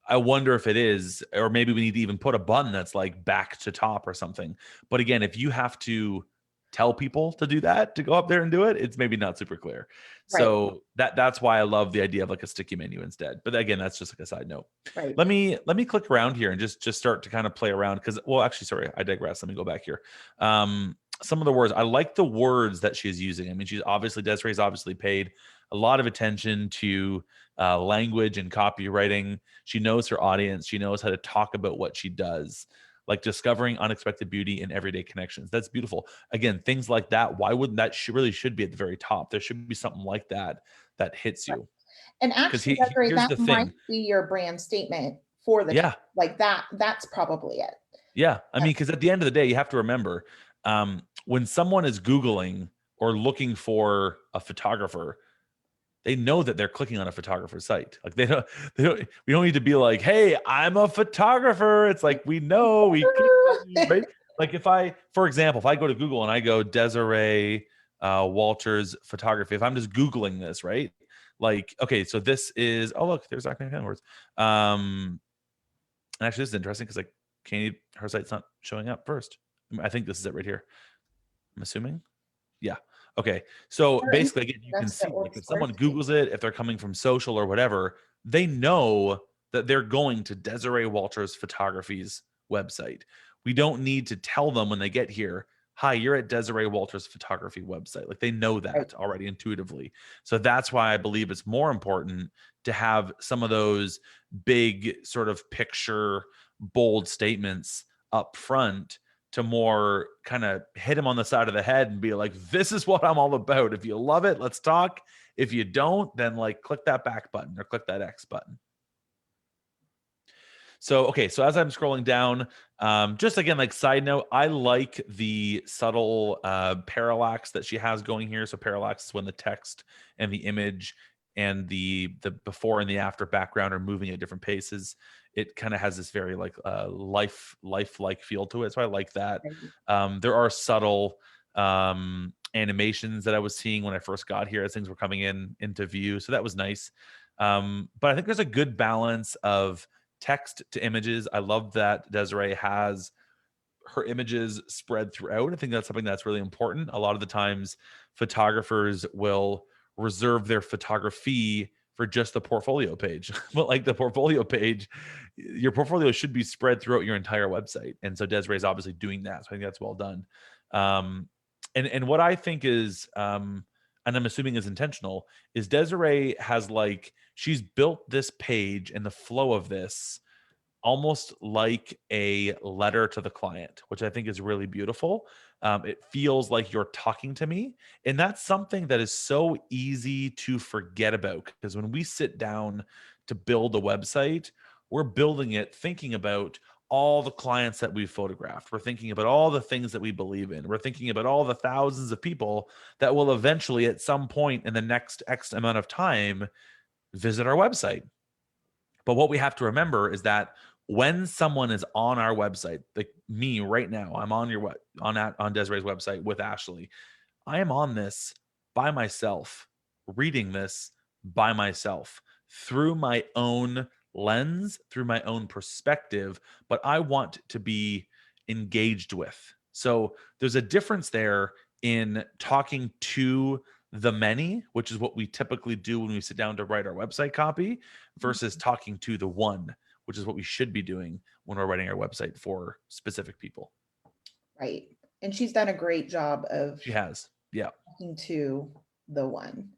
I wonder if it is, or maybe we need to even put a button that's like back to top or something. But again, if you have to tell people to do that, to go up there and do it, it's maybe not super clear. Right. So that's why I love the idea of like a sticky menu instead. But again, that's just like a side note. Right. Let me click around here and just start to kind of play around because well, actually, sorry, I digress. Let me go back here. Some of the words I like the words that she's using. I mean, Desiree's obviously paid a lot of attention to language and copywriting. She knows her audience. She knows how to talk about what she does, like discovering unexpected beauty in everyday connections. That's beautiful. Again, things like that. Why wouldn't that really should be at the very top? There should be something like that that hits Right. you. And Because actually, Desiree, here's that the might thing. be your brand statement for the top. Yeah, Like that's probably it. yeah. I mean, because at the end of the day, you have to remember when someone is Googling or looking for a photographer, they know that they're clicking on a photographer's site. Like we don't need to be like, hey, I'm a photographer. It's like we know we clicked on you, right? Like for example, if I go to Google and I go Desiree Walters photography, if I'm just Googling this, right? Like, okay, so this is look, there's that kind of words. And actually this is interesting because like her site's not showing up first. I think this is it right here. I'm assuming. Yeah. Okay. So Or basically, again, you can that's the see like org if someone Squarespace. Googles it, if they're coming from social or whatever, they know that they're going to Desiree Walters Photography's website. We don't need to tell them when they get here, hi, you're at Desiree Walters Photography website. Like they know Right. that already intuitively. So that's why I believe it's more important to have some of those big sort of picture, bold statements up front to more kind of hit him on the side of the head and be like, this is what I'm all about. If you love it, let's talk. If you don't, then like click that back button or click that X button. So, okay. So as I'm scrolling down, just again, like side note, I like the subtle parallax that she has going here. So parallax is when the text and the image and the before and the after background are moving at different paces. It kind of has this very like lifelike feel to it. So I like that. Right. There are subtle animations that I was seeing when I first got here as things were coming into view. So that was nice. But I think there's a good balance of text to images. I love that Desiree has her images spread throughout. I think that's something that's really important. A lot of the times, photographers will reserve their photography for just the portfolio page. But like the portfolio page, your portfolio should be spread throughout your entire website. And so Desiree is obviously doing that. So I think that's well done. And what I think is, and I'm assuming is intentional, is Desiree has like she's built this page and the flow of this almost like a letter to the client, which I think is really beautiful. It feels like you're talking to me. And that's something that is so easy to forget about because when we sit down to build a website, we're building it thinking about all the clients that we've photographed. We're thinking about all the things that we believe in. We're thinking about all the thousands of people that will eventually, at some point in the next X amount of time, visit our website. But what we have to remember is that when someone is on our website, like me right now, I'm on on Desiree's website with Ashley. I am on this by myself, reading this by myself through my own lens, through my own perspective, but I want to be engaged with. So there's a difference there in talking to the many, which is what we typically do when we sit down to write our website copy, versus talking to the one, which is what we should be doing when we're writing our website for specific people. Right. And she's done a great job of She has. Yeah. To the one.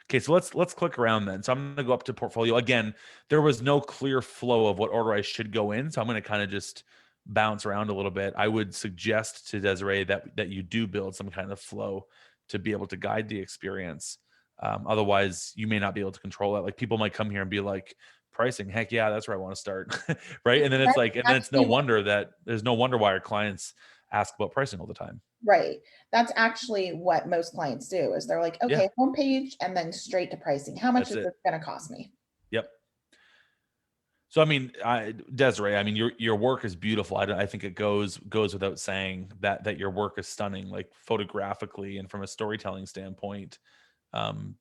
Okay, so let's click around then. So I'm going to go up to portfolio. Again, there was no clear flow of what order I should go in, so I'm going to kind of just bounce around a little bit. I would suggest to Desiree that you do build some kind of flow to be able to guide the experience. Otherwise, you may not be able to control it. Like people might come here and be like, pricing, heck yeah, that's where I want to start, right? And then it's That's like, and then it's no actually what, wonder that there's no wonder why our clients ask about pricing all the time. right. That's actually what most clients do is they're like, Yeah, okay, homepage and then straight to pricing. How much that's is it. this going to cost me? Yep. So I mean, Desiree, I mean your work is beautiful. I think it goes without saying that your work is stunning, like photographically and from a storytelling standpoint, um,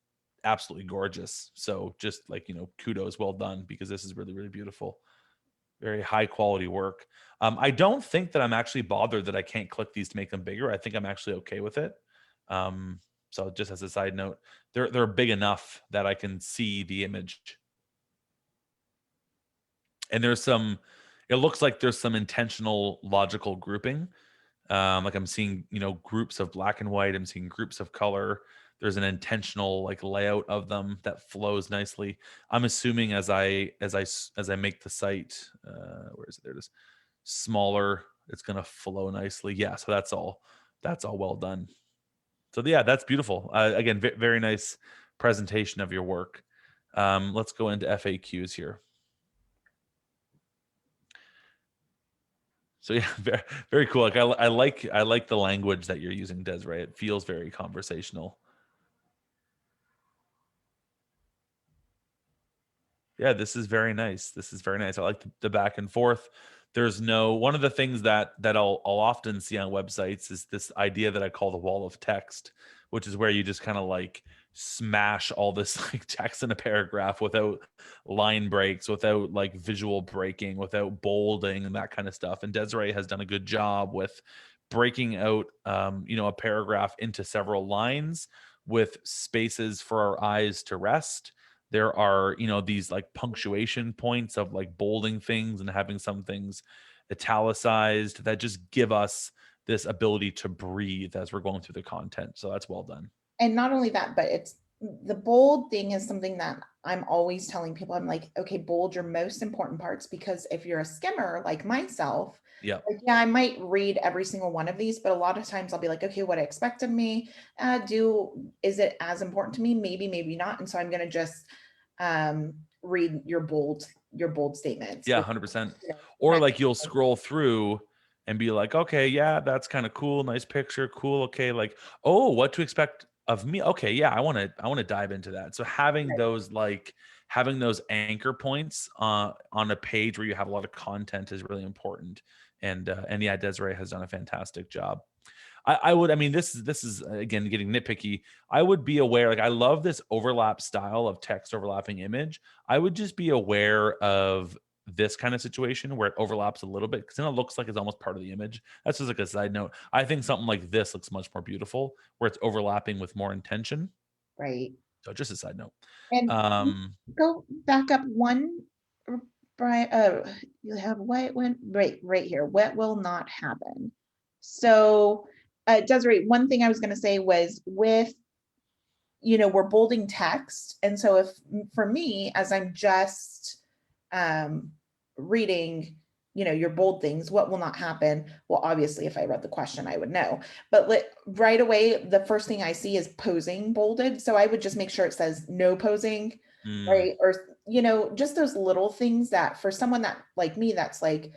absolutely gorgeous. So just like kudos, well done, because this is really beautiful, very high quality work. I don't think that I'm actually bothered that I can't click these to make them bigger. I think I'm actually okay with it. Um, so just as a side note, they're big enough that I can see the image. And it looks like there's some intentional logical grouping. Like I'm seeing groups of black and white, I'm seeing groups of color. There's an intentional like layout of them that flows nicely. I'm assuming as I make the site, where is it, there it is, smaller, it's going to flow nicely. Yeah, so that's all well done. So yeah, that's beautiful. Again, very nice presentation of your work. Let's go into FAQs here. So yeah, very cool. Like I like the language that you're using, Desiree. It feels very conversational. Yeah, this is very nice. This is very nice. I like the back and forth. There's no one of the things that I'll often see on websites is this idea that I call the wall of text, which is where you just kind of like smash all this like text in a paragraph without line breaks, without like visual breaking, without bolding and that kind of stuff. And Desiree has done a good job with breaking out a paragraph into several lines with spaces for our eyes to rest. There are these like punctuation points of like bolding things and having some things italicized that just give us this ability to breathe as we're going through the content. So that's well done. And not only that, but it's the bold thing is something that I'm always telling people. I'm like, okay, bold your most important parts, because if you're a skimmer like myself, Yeah. like, yeah, I might read every single one of these, but a lot of times I'll be like, okay, what I expect of me, is it as important to me? Maybe, maybe not. And so I'm going to just read your bold statements. Yeah, Which, 100%. you know, Or next, like you'll scroll through and be like, okay, yeah, that's kind of cool. Nice picture. Cool. Okay. Like, oh, what to expect of me. Okay. Yeah. I want to dive into that. So having those anchor points on a page where you have a lot of content is really important. And yeah, Desiree has done a fantastic job. I mean, this is again getting nitpicky. I would be aware, like I love this overlap style of text overlapping image. I would just be aware of this kind of situation where it overlaps a little bit, because then it looks like it's almost part of the image. That's just like a side note. I think something like this looks much more beautiful where it's overlapping with more intention. right. So just a side note. And Um, go back up one, Brian. You have what went right here. What will not happen? So, Desiree, one thing I was going to say was with, we're bolding text, and so if for me, as I'm just reading, your bold things, what will not happen? Well, obviously, if I read the question, I would know. But right away, the first thing I see is posing bolded, so I would just make sure it says no posing, mm, right? Or just those little things that for someone that like me, that's like,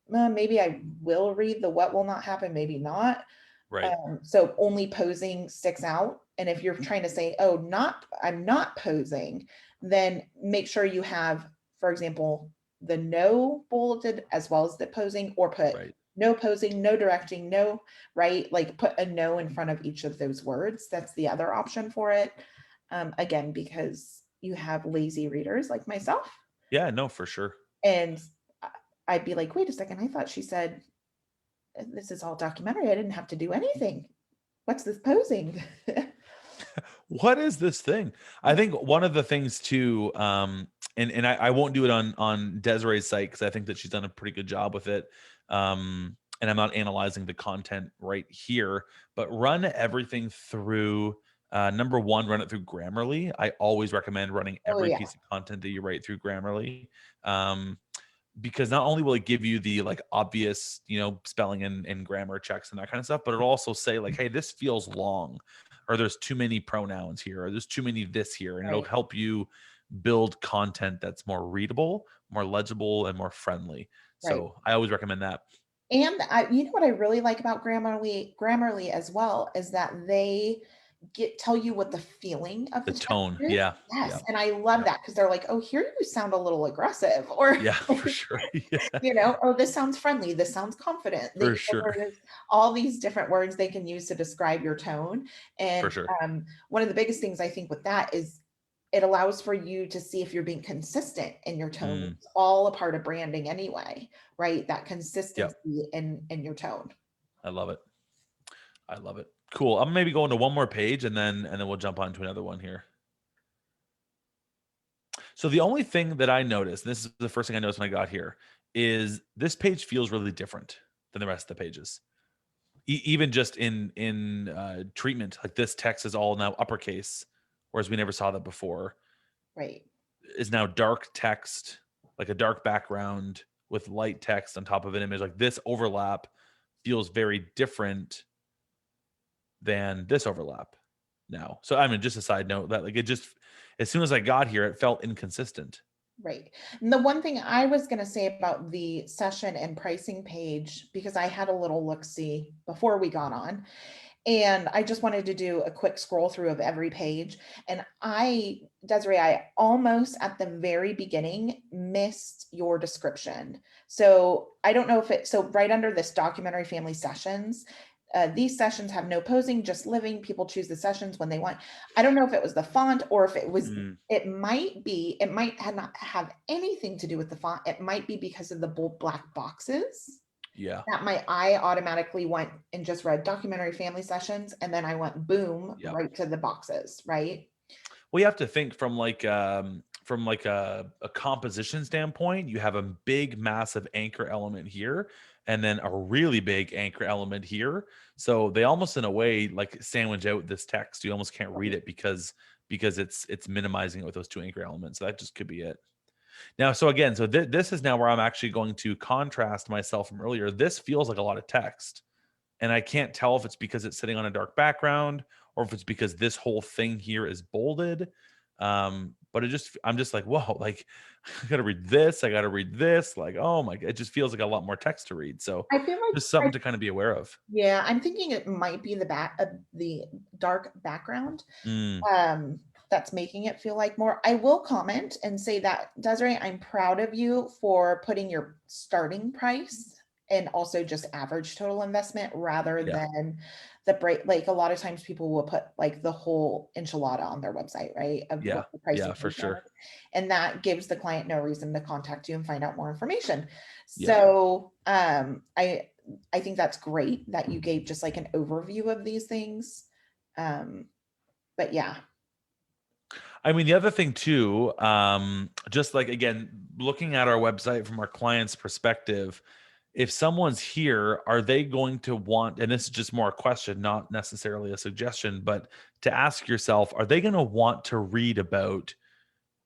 maybe I will read the what will not happen, maybe not. right, So only posing sticks out. And if you're trying to say, oh, I'm not posing, then make sure you have, for example, the no bulleted as well as the posing, or put right. no posing, no directing, no, right? Like put a no in front of each of those words. That's the other option for it. Again, because you have lazy readers like myself. Yeah, no, for sure. And I'd be like, wait a second, I thought she said this is all documentary. I didn't have to do anything. What's this posing? What is this thing? I think one of the things too, and I won't do it on Desiree's site because I think that she's done a pretty good job with it. and I'm not analyzing the content right here, but run everything through number one, run it through Grammarly. I always recommend running Oh every yeah, piece of content that you write through Grammarly. Um, because not only will it give you the like obvious, spelling and grammar checks and that kind of stuff, but it'll also say like, hey, this feels long, or there's too many pronouns here, or there's too many this here. And it'll right, help you build content that's more readable, more legible, and more friendly. right. So I always recommend that. And you know what I really like about Grammarly as well is that they tell you what the feeling of The the text tone. is. Yeah. Yes, Yeah. and I love Yeah. that because they're like, "Oh, here you sound a little aggressive," or Yeah, for sure. Yeah, "Oh, this sounds friendly. This sounds confident." for And sure. there's all these different words they can use to describe your tone. For And sure. one of the biggest things I think with that is it allows for you to see if you're being consistent in your tone. Mm, It's all a part of branding anyway, right? That yep. consistency in your tone. I love it. I love it. Cool. I'm maybe going to one more page and then we'll jump on to another one here. So the only thing that I noticed, and this is the first thing I noticed when I got here, is this page feels really different than the rest of the pages. Even just in treatment, like this text is all now uppercase, whereas we never saw that before. Right. Is now dark text, like a dark background with light text on top of an image. Like this overlap feels very different than this overlap now. So I mean, just a side note that like it just as soon as I got here, it felt inconsistent. Right. And the one thing I was going to say about the session and pricing page, because I had a little look see before we got on, and I just wanted to do a quick scroll through of every page. And Desiree, I almost at the very beginning missed your description. So I don't know if so right under this documentary family sessions, these sessions have no posing, just living. People choose the sessions when they want. I don't know if it was the font or if it was, Mm, it might have not have anything to do with the font. It might be because of the bold black boxes yeah. that my eye automatically went and just read documentary family sessions. And then I went boom Yep. right to the boxes, right? Well, you have to think from like a composition standpoint, you have a big, massive anchor element here, and then a really big anchor element here. So they almost in a way like sandwich out this text. You almost can't read Right. it because it's minimizing it with those two anchor elements. So that just could be it. Now, so again, so this is now where I'm actually going to contrast myself from earlier. This feels like a lot of text. And I can't tell if it's because it's sitting on a dark background or if it's because this whole thing here is bolded. But I'm just like, whoa, like I gotta read this, I gotta read this. Like, oh my God, it just feels like a lot more text to read. So I feel just like, something to kind of be aware of. yeah, I'm thinking it might be the the dark background. Mm, um, that's making it feel like more. I will comment and say that, Desiree, I'm proud of you for putting your starting price and also just average total investment rather yeah, than the break. Like a lot of times people will put like the whole enchilada on their website, right? Of yeah, what the price yeah, of for sure. and that gives the client no reason to contact you and find out more information. Yeah. So I think that's great that you gave just like an overview of these things. Um, but yeah, I mean, the other thing too, just like again, looking at our website from our client's perspective, if someone's here, are they going to want, and this is just more a question, not necessarily a suggestion, but to ask yourself, are they going to want to read about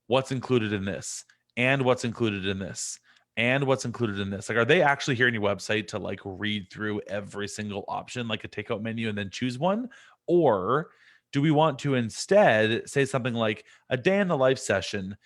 what's included in this and what's included in this and what's included in this? Like, are they actually here on your website to like read through every single option, like a takeout menu, and then choose one? Or do we want to instead say something like a day in the life session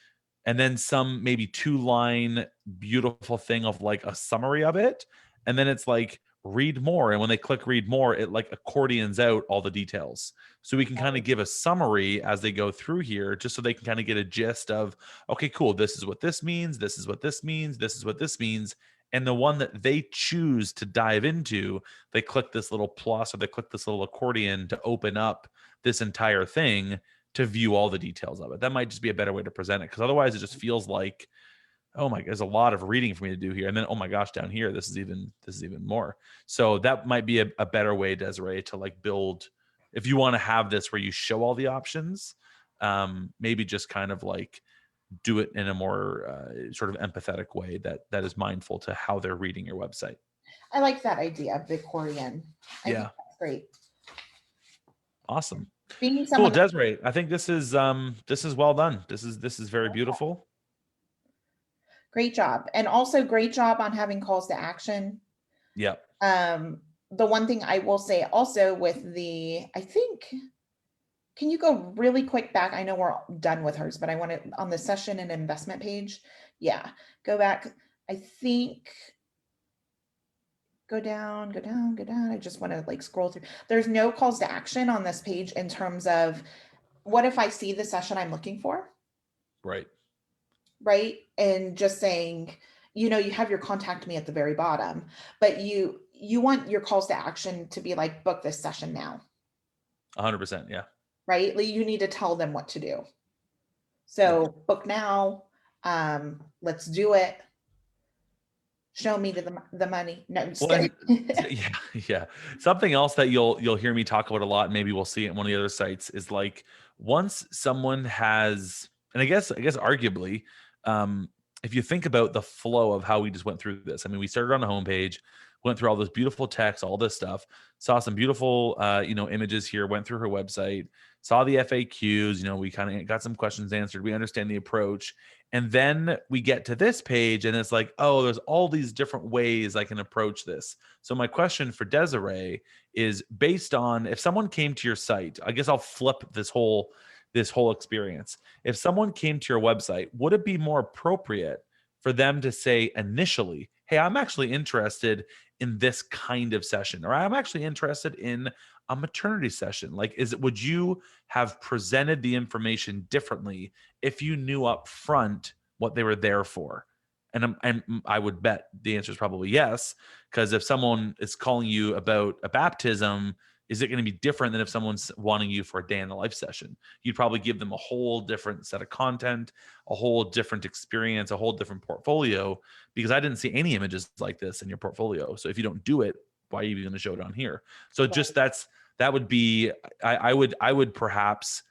and then some maybe 2-line beautiful thing of like a summary of it, and then it's like read more, and when they click read more it like accordions out all the details, so we can kind of give a summary as they go through here just so they can kind of get a gist of, okay, cool, this is what this means, this is what this means, this is what this means. And the one that they choose to dive into, they click this little plus or they click this little accordion to open up this entire thing to view all the details of it. That might just be a better way to present it, because otherwise it just feels like, oh my, there's a lot of reading for me to do here, and then oh my gosh, down here this is even more. So that might be a better way, Desiree, to like build, if you want to have this where you show all the options, maybe just kind of like do it in a more sort of empathetic way that is mindful to how they're reading your website. I like that idea of Victorian. I think Yeah. that's great. Awesome. Being Cool. someone, Desiree, I think this is well done. This is very beautiful. great job. And also great job on having calls to action. Yeah. The one thing I will say also with I think, can you go really quick back? I know we're done with hers, but I want to, on the session and investment page. Yeah, go back. I think, go down, go down, go down. I just want to like scroll through. There's no calls to action on this page in terms of what if I see the session I'm looking for, Right. right? And just saying, you have your contact me at the very bottom, but you want your calls to action to be like, book this session now, 100%. Yeah. right? Like you need to tell them what to do. Yeah. So book now. Let's do it. Show me the money. No, I'm just Well, kidding. yeah, yeah. Something else that you'll hear me talk about a lot, and maybe we'll see it in one of the other sites, is like once someone has, and I guess arguably, if you think about the flow of how we just went through this, I mean, we started on the homepage, went through all this beautiful text, all this stuff, saw some beautiful, images here, went through her website, saw the FAQs, we kind of got some questions answered, we understand the approach, and then we get to this page and it's like, oh, there's all these different ways I can approach this. So my question for Desiree is based on if someone came to your site, I guess I'll flip this whole experience. If someone came to your website, would it be more appropriate for them to say initially, hey, I'm actually interested in this kind of session, or I'm actually interested in a maternity session? Like, would you have presented the information differently if you knew up front what they were there for? And I would bet the answer is probably yes, because if someone is calling you about a baptism, is it going to be different than if someone's wanting you for a day in the life session? You'd probably give them a whole different set of content, a whole different experience, a whole different portfolio, because I didn't see any images like this in your portfolio. So if you don't do it, why are you even going to show it on here? So just that would be, I would perhaps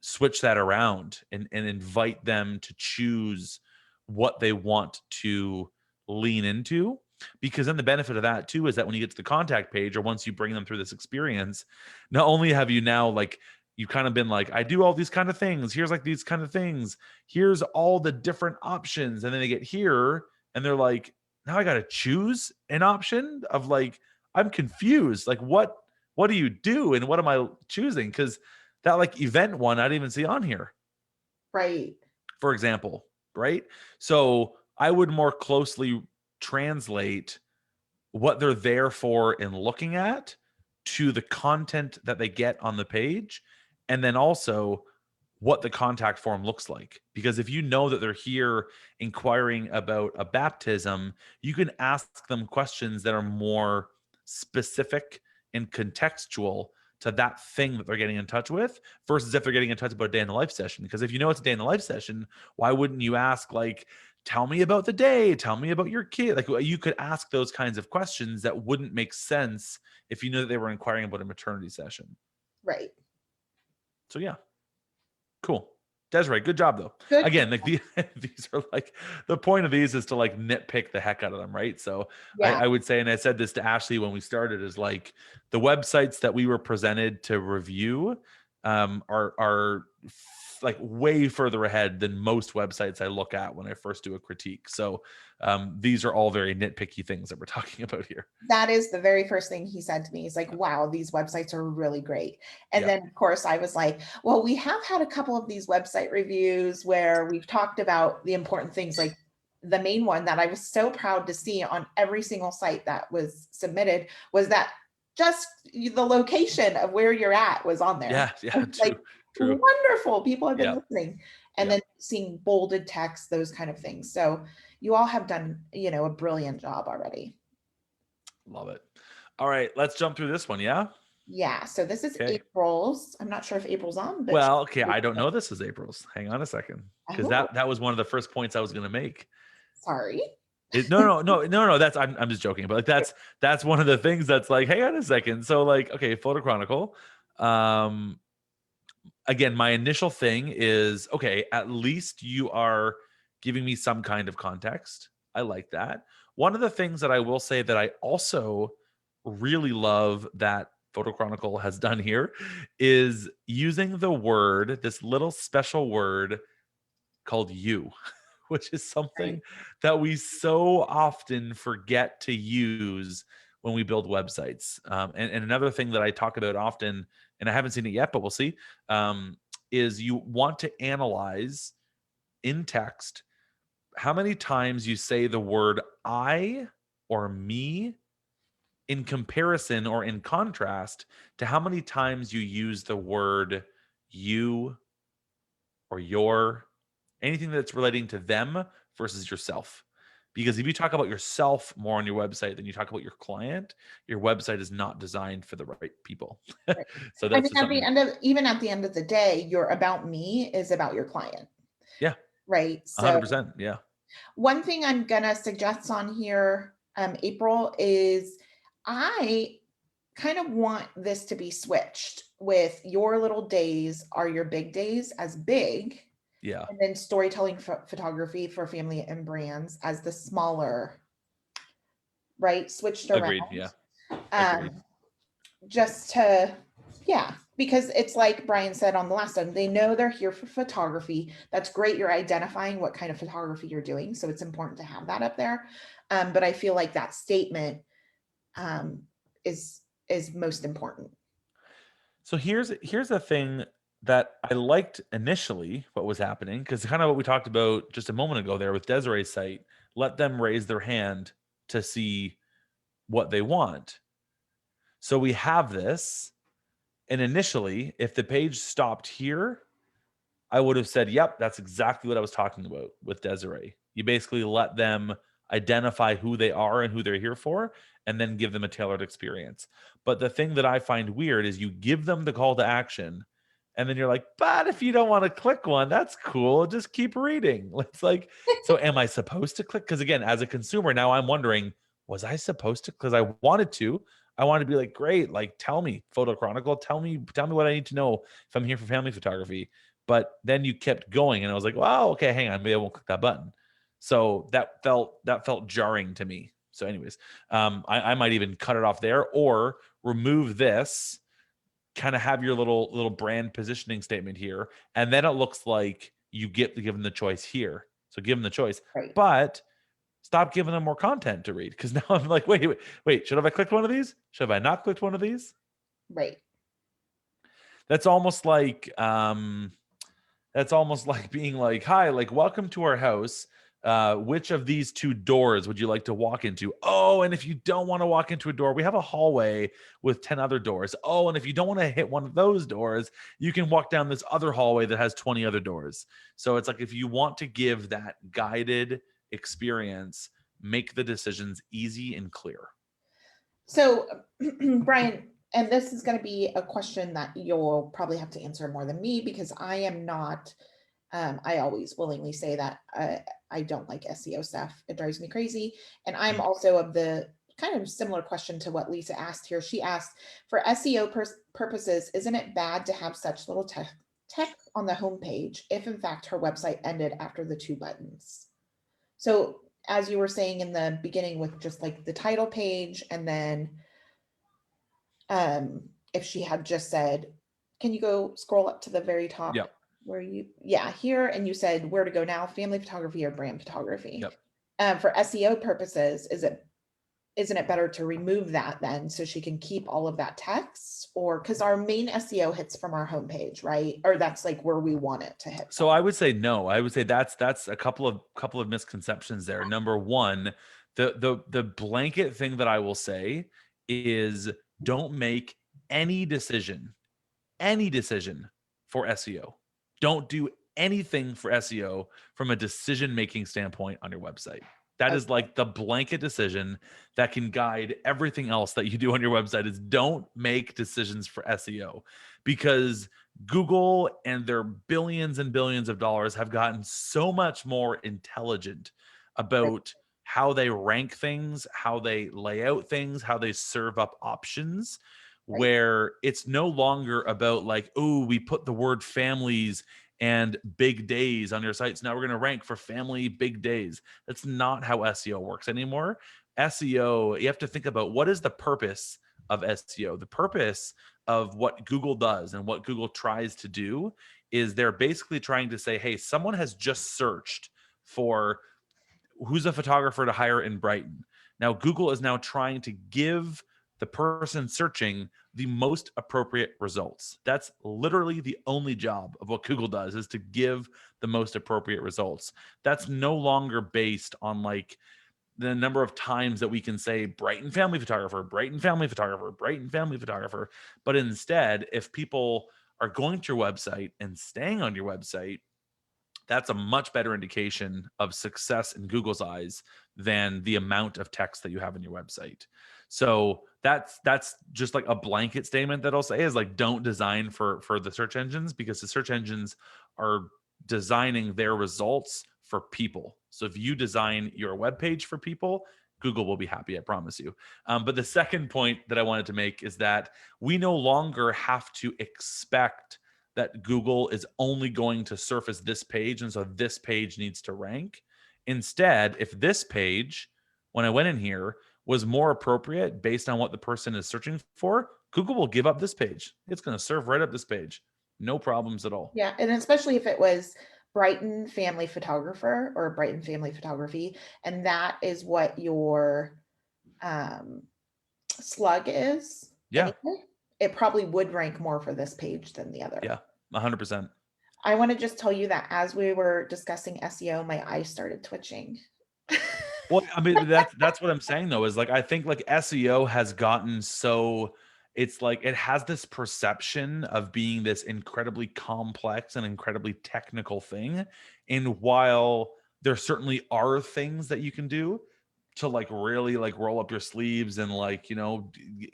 switch that around and invite them to choose what they want to lean into, because then the benefit of that too is that when you get to the contact page, or once you bring them through this experience, not only have you now like you've kind of been like, I do all these kind of things, here's like these kind of things, here's all the different options, and then they get here and they're like, now I got to choose an option of like, I'm confused, like what do you do and what am I choosing? Because that like event one I didn't even see on here, Right. for example, right? So I would more closely translate what they're there for and looking at to the content that they get on the page, and then also what the contact form looks like. Because if you know that they're here inquiring about a baptism, you can ask them questions that are more specific and contextual to that thing that they're getting in touch with, versus if they're getting in touch about a day in the life session. Because if you know it's a day in the life session, why wouldn't you ask like, tell me about the day, tell me about your kid? Like you could ask those kinds of questions that wouldn't make sense if you knew that they were inquiring about a maternity session. Right. So yeah, cool. Desiree, good job though. Good. Again, like these are like, the point of these is to like nitpick the heck out of them, right? So Yeah. I would say, and I said this to Ashley when we started, is like the websites that we were presented to review are like way further ahead than most websites I look at when I first do a critique. So these are all very nitpicky things that we're talking about here. That is the very first thing he said to me. He's like, wow, these websites are really great. And Yeah. then, of course, I was like, well, we have had a couple of these website reviews where we've talked about the important things. Like the main one that I was so proud to see on every single site that was submitted was that just the location of where you're at was on there. Yeah. Yeah. Like, True. wonderful. People have been Yeah. listening. And Yeah. then seeing bolded text, those kind of things. So you all have done, a brilliant job already. Love it. All right, let's jump through this one. Yeah. Yeah. So this is Okay. April's. I'm not sure if April's on, but Well, okay. I don't know this is April's. Hang on a second, because oh, that was one of the first points I was going to make. sorry. No. That's I'm just joking, but like that's one of the things that's like, hang on a second. So like, okay, Photo Chronicle. Again, my initial thing is, okay, at least you are giving me some kind of context. I like that. One of the things that I will say that I also really love that Photo Chronicle has done here is using the word, this little special word called you, which is something Right. that we so often forget to use when we build websites. And another thing that I talk about often, and I haven't seen it yet, but we'll see, is you want to analyze in text how many times you say the word I or me in comparison or in contrast to how many times you use the word you or your, anything that's relating to them versus yourself. Because if you talk about yourself more on your website than you talk about your client, your website is not designed for the right people. Right. So I that's mean, just something. even at the end of the day, your about me is about your client, Yeah, right? So 100%. Yeah. one thing I'm gonna suggest on here, April, is I kind of want this to be switched with your little days are your big days as big, Yeah. and then storytelling photography for family and brands as the smaller, right? Switched around. Agreed. Yeah. Agreed. Um, just to, yeah, because it's like Bryan said on the last one, they know they're here for photography. That's great. You're identifying what kind of photography you're doing. So it's important to have that up there. But I feel like that statement um, is most important. So here's the thing that I liked initially what was happening, because kind of what we talked about just a moment ago there with Desiree's site, let them raise their hand to see what they want. So we have this, and initially, if the page stopped here, I would have said, yep, that's exactly what I was talking about with Desiree. You basically let them identify who they are and who they're here for, and then give them a tailored experience. But the thing that I find weird is you give them the call to action, and then you're like, but if you don't want to click one, that's cool. Just keep reading. It's like, so am I supposed to click? Because again, as a consumer, now I'm wondering, was I supposed to? Because I wanted to. I wanted to be like, great, like tell me, Photo Chronicle, tell me what I need to know if I'm here for family photography. But then you kept going, and I was like, "Wow, okay, hang on, maybe I won't click that button." So that felt jarring to me. So, anyways, I might even cut it off there or remove this. Kind of have your little brand positioning statement here, and then it looks like you get to give them the choice here. So give them the choice, Right. but stop giving them more content to read, because now I'm like, wait, should have I clicked one of these? Should have I not clicked one of these? Right. That's almost like That's almost like being like, "Hi, like welcome to our house. Which of these two doors would you like to walk into? Oh, and if you don't want to walk into a door, we have a hallway with 10 other doors. Oh, and if you don't want to hit one of those doors, you can walk down this other hallway that has 20 other doors." So it's like if you want to give that guided experience, make the decisions easy and clear. So, Bryan, and this is going to be a question that you'll probably have to answer more than me because I am not. I always willingly say that I don't like SEO stuff. It drives me crazy. And I'm Mm. also of the kind of similar question to what Lisa asked here. She asked, for SEO purposes, isn't it bad to have such little text on the homepage if, in fact, her website ended after the two buttons? So, as you were saying in the beginning, with just like the title page, and then if she had just said, can you go scroll up to the very top Yep. where you, yeah, here, and you said where to go now, family photography or brand photography. Yep. For SEO purposes, isn't it better to remove that then so she can keep all of that text? Or because our main SEO hits from our homepage, right? Or that's like where we want it to hit So from. I would say no. I would say that's a couple of misconceptions there. Number one, the blanket thing that I will say is don't make any decision, any decision for SEO. Don't do anything for SEO from a decision making standpoint on your website. That is Okay. like the blanket decision that can guide everything else that you do on your website is don't make decisions for SEO, because Google and their billions and billions of dollars have gotten so much more intelligent Right. about how they rank things, how they lay out things, how they serve up options. Right. where it's no longer about like, oh, we put the word families and big days on your sites. Now we're going to rank for family big days. That's not how SEO works anymore. SEO, you have to think about what is the purpose of SEO. The purpose of what Google does and what Google tries to do is they're basically trying to say, hey, someone has just searched for who's a photographer to hire in Brighton. Now, Google is now trying to give the person searching the most appropriate results. That's literally the only job of what Google does, is to give the most appropriate results. That's no longer based on like the number of times that we can say Brighton family photographer, Brighton family photographer, Brighton family photographer. But instead, if people are going to your website and staying on your website, that's a much better indication of success in Google's eyes than the amount of text that you have on your website. So that's just like a blanket statement that I'll say is like, don't design for the search engines, because the search engines are designing their results for people. So if you design your web page for people, Google will be happy, I promise you. But the second point that I wanted to make is that we no longer have to expect that Google is only going to surface this page, and so this page needs to rank. Instead, if this page, when I went in here, was more appropriate based on what the person is searching for, Google will give up this page. It's going to serve right up this page. No problems at all. Yeah, and especially if it was Brighton family photographer or Brighton family photography, and that is what your slug is Yeah. anyway, it probably would rank more for this page than the other. Yeah. 100%. I want to just tell you that as we were discussing SEO, my eyes started twitching. Well, I mean, that's what I'm saying though, is like, I think like SEO has gotten so, it's like it has this perception of being this incredibly complex and incredibly technical thing. And while there certainly are things that you can do to like really like roll up your sleeves and like, you know,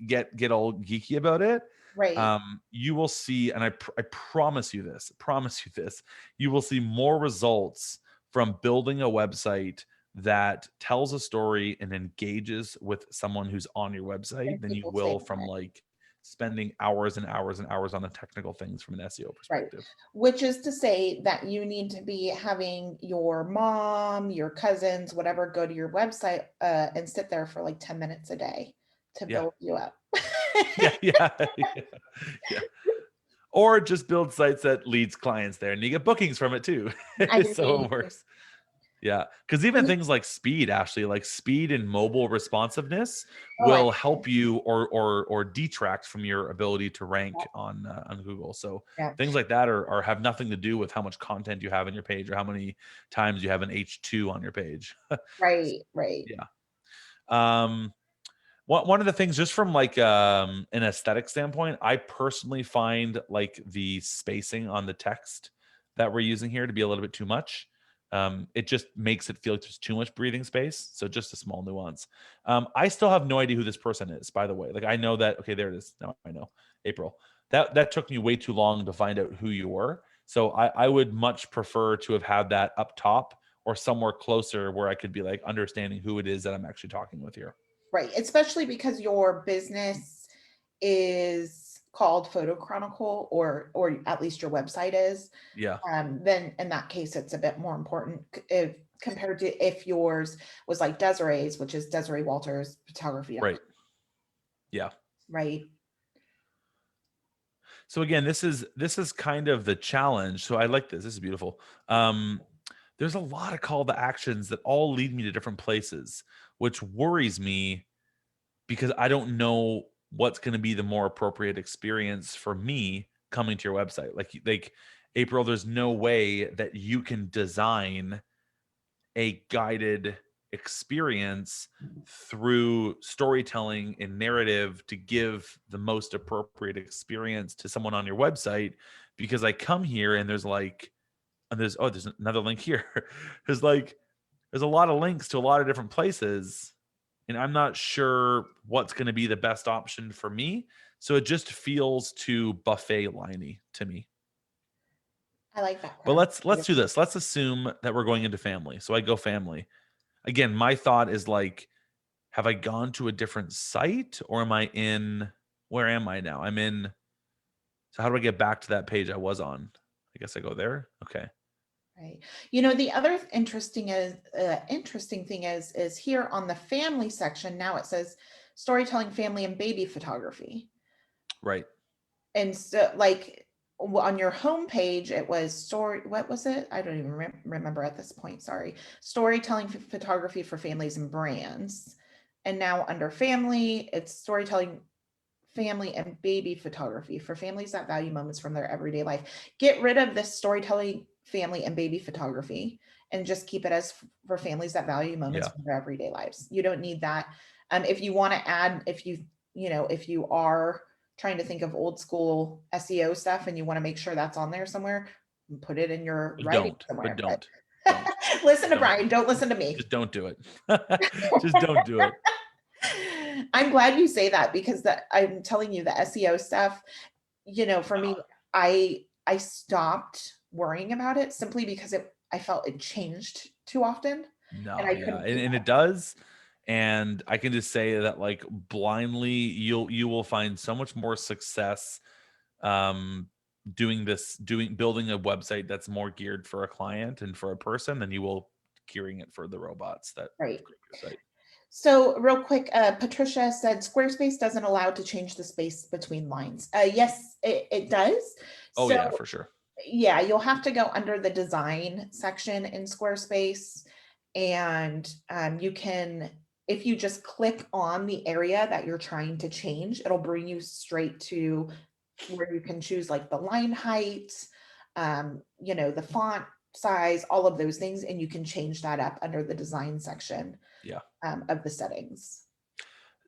get all geeky about it, Right. you will see, and I promise you this, you will see more results from building a website that tells a story and engages with someone who's on your And website than you people say will from like spending hours and hours and hours on the technical things from an SEO right. perspective. Which is to say that you need to be having your mom, your cousins, whatever, go to your website and sit there for like 10 minutes a day to Yeah. build you up. Yeah. Yeah. Yeah. Yeah. Or just build sites that leads clients there and you get bookings from it too. I do So it works. Yeah, because even things like speed, Ashley, like speed and mobile responsiveness oh, I will help you or detract from your ability to rank on Google. So yeah. things like that are have nothing to do with how much content you have in your page or how many times you have an H2 on your page. Right, right. Yeah. Um, one of the things, just from like an aesthetic standpoint, I personally find like the spacing on the text that we're using here to be a little bit too much. It just makes it feel like there's too much breathing space. So just a small nuance. I still have no idea who this person is, by the way. Like I know that, okay, there it is. Now I know. April. That took me way too long to find out who you were. So I would much prefer to have had that up top or somewhere closer where I could be like understanding who it is that I'm actually talking with here. Right. Especially because your business is called Photo Chronicle, or at least your website is. Yeah. Then in that case, it's a bit more important if compared to if yours was like Desiree's, which is Desiree Walters Photography. Right. Yeah. Right. So again, this is kind of the challenge. So I like this. This is beautiful. There's a lot of call to actions that all lead me to different places, which worries me because I don't know what's going to be the more appropriate experience for me coming to your website. Like April, there's no way that you can design a guided experience through storytelling and narrative to give the most appropriate experience to someone on your website, because I come here and there's like, and there's another link here. There's a lot of links to a lot of different places, and I'm not sure what's going to be the best option for me. So it just feels too buffet liney to me. I like that. But let's do this. Let's assume that we're going into family. So I go family. Again, my thought is like, have I gone to a different site, or am I in where am I now? I'm in. So how do I get back to that page I was on? I guess I go there. Okay. Right. The other interesting thing is here on the family section, now it says storytelling, family, and baby photography. Right. And so like on your homepage, it was what was it? I don't even remember at this point. Sorry. Storytelling photography for families and brands. And now under family, it's storytelling, family, and baby photography for families that value moments from their everyday life. Get rid of this storytelling, family, and baby photography and just keep it as for families that value moments Yeah. from their everyday lives. You don't need that. If you want to add, if you are trying to think of old school SEO stuff and you want to make sure that's on there somewhere, put it in your But writing don't. But somewhere. don't. But Don't. listen to Don't do Bryan, it. don't listen to me. Just don't do it. Just don't do it. I'm glad you say that because I'm telling you the SEO stuff, for me, I stopped worrying about it simply because I felt it changed too often and No, I yeah. couldn't keep And it does. And I can just say that like blindly you will find so much more success um building a website that's more geared for a client and for a person than you will gearing it for the robots that right. scrape your site. So real quick, Patricia said Squarespace doesn't allow to change the space between lines. Yes, it does. Oh So yeah, for sure. yeah, you'll have to go under the design section in Squarespace, and you can, if you just click on the area that you're trying to change, it'll bring you straight to where you can choose like the line height, the font size, all of those things, and you can change that up under the design section Yeah. of the settings.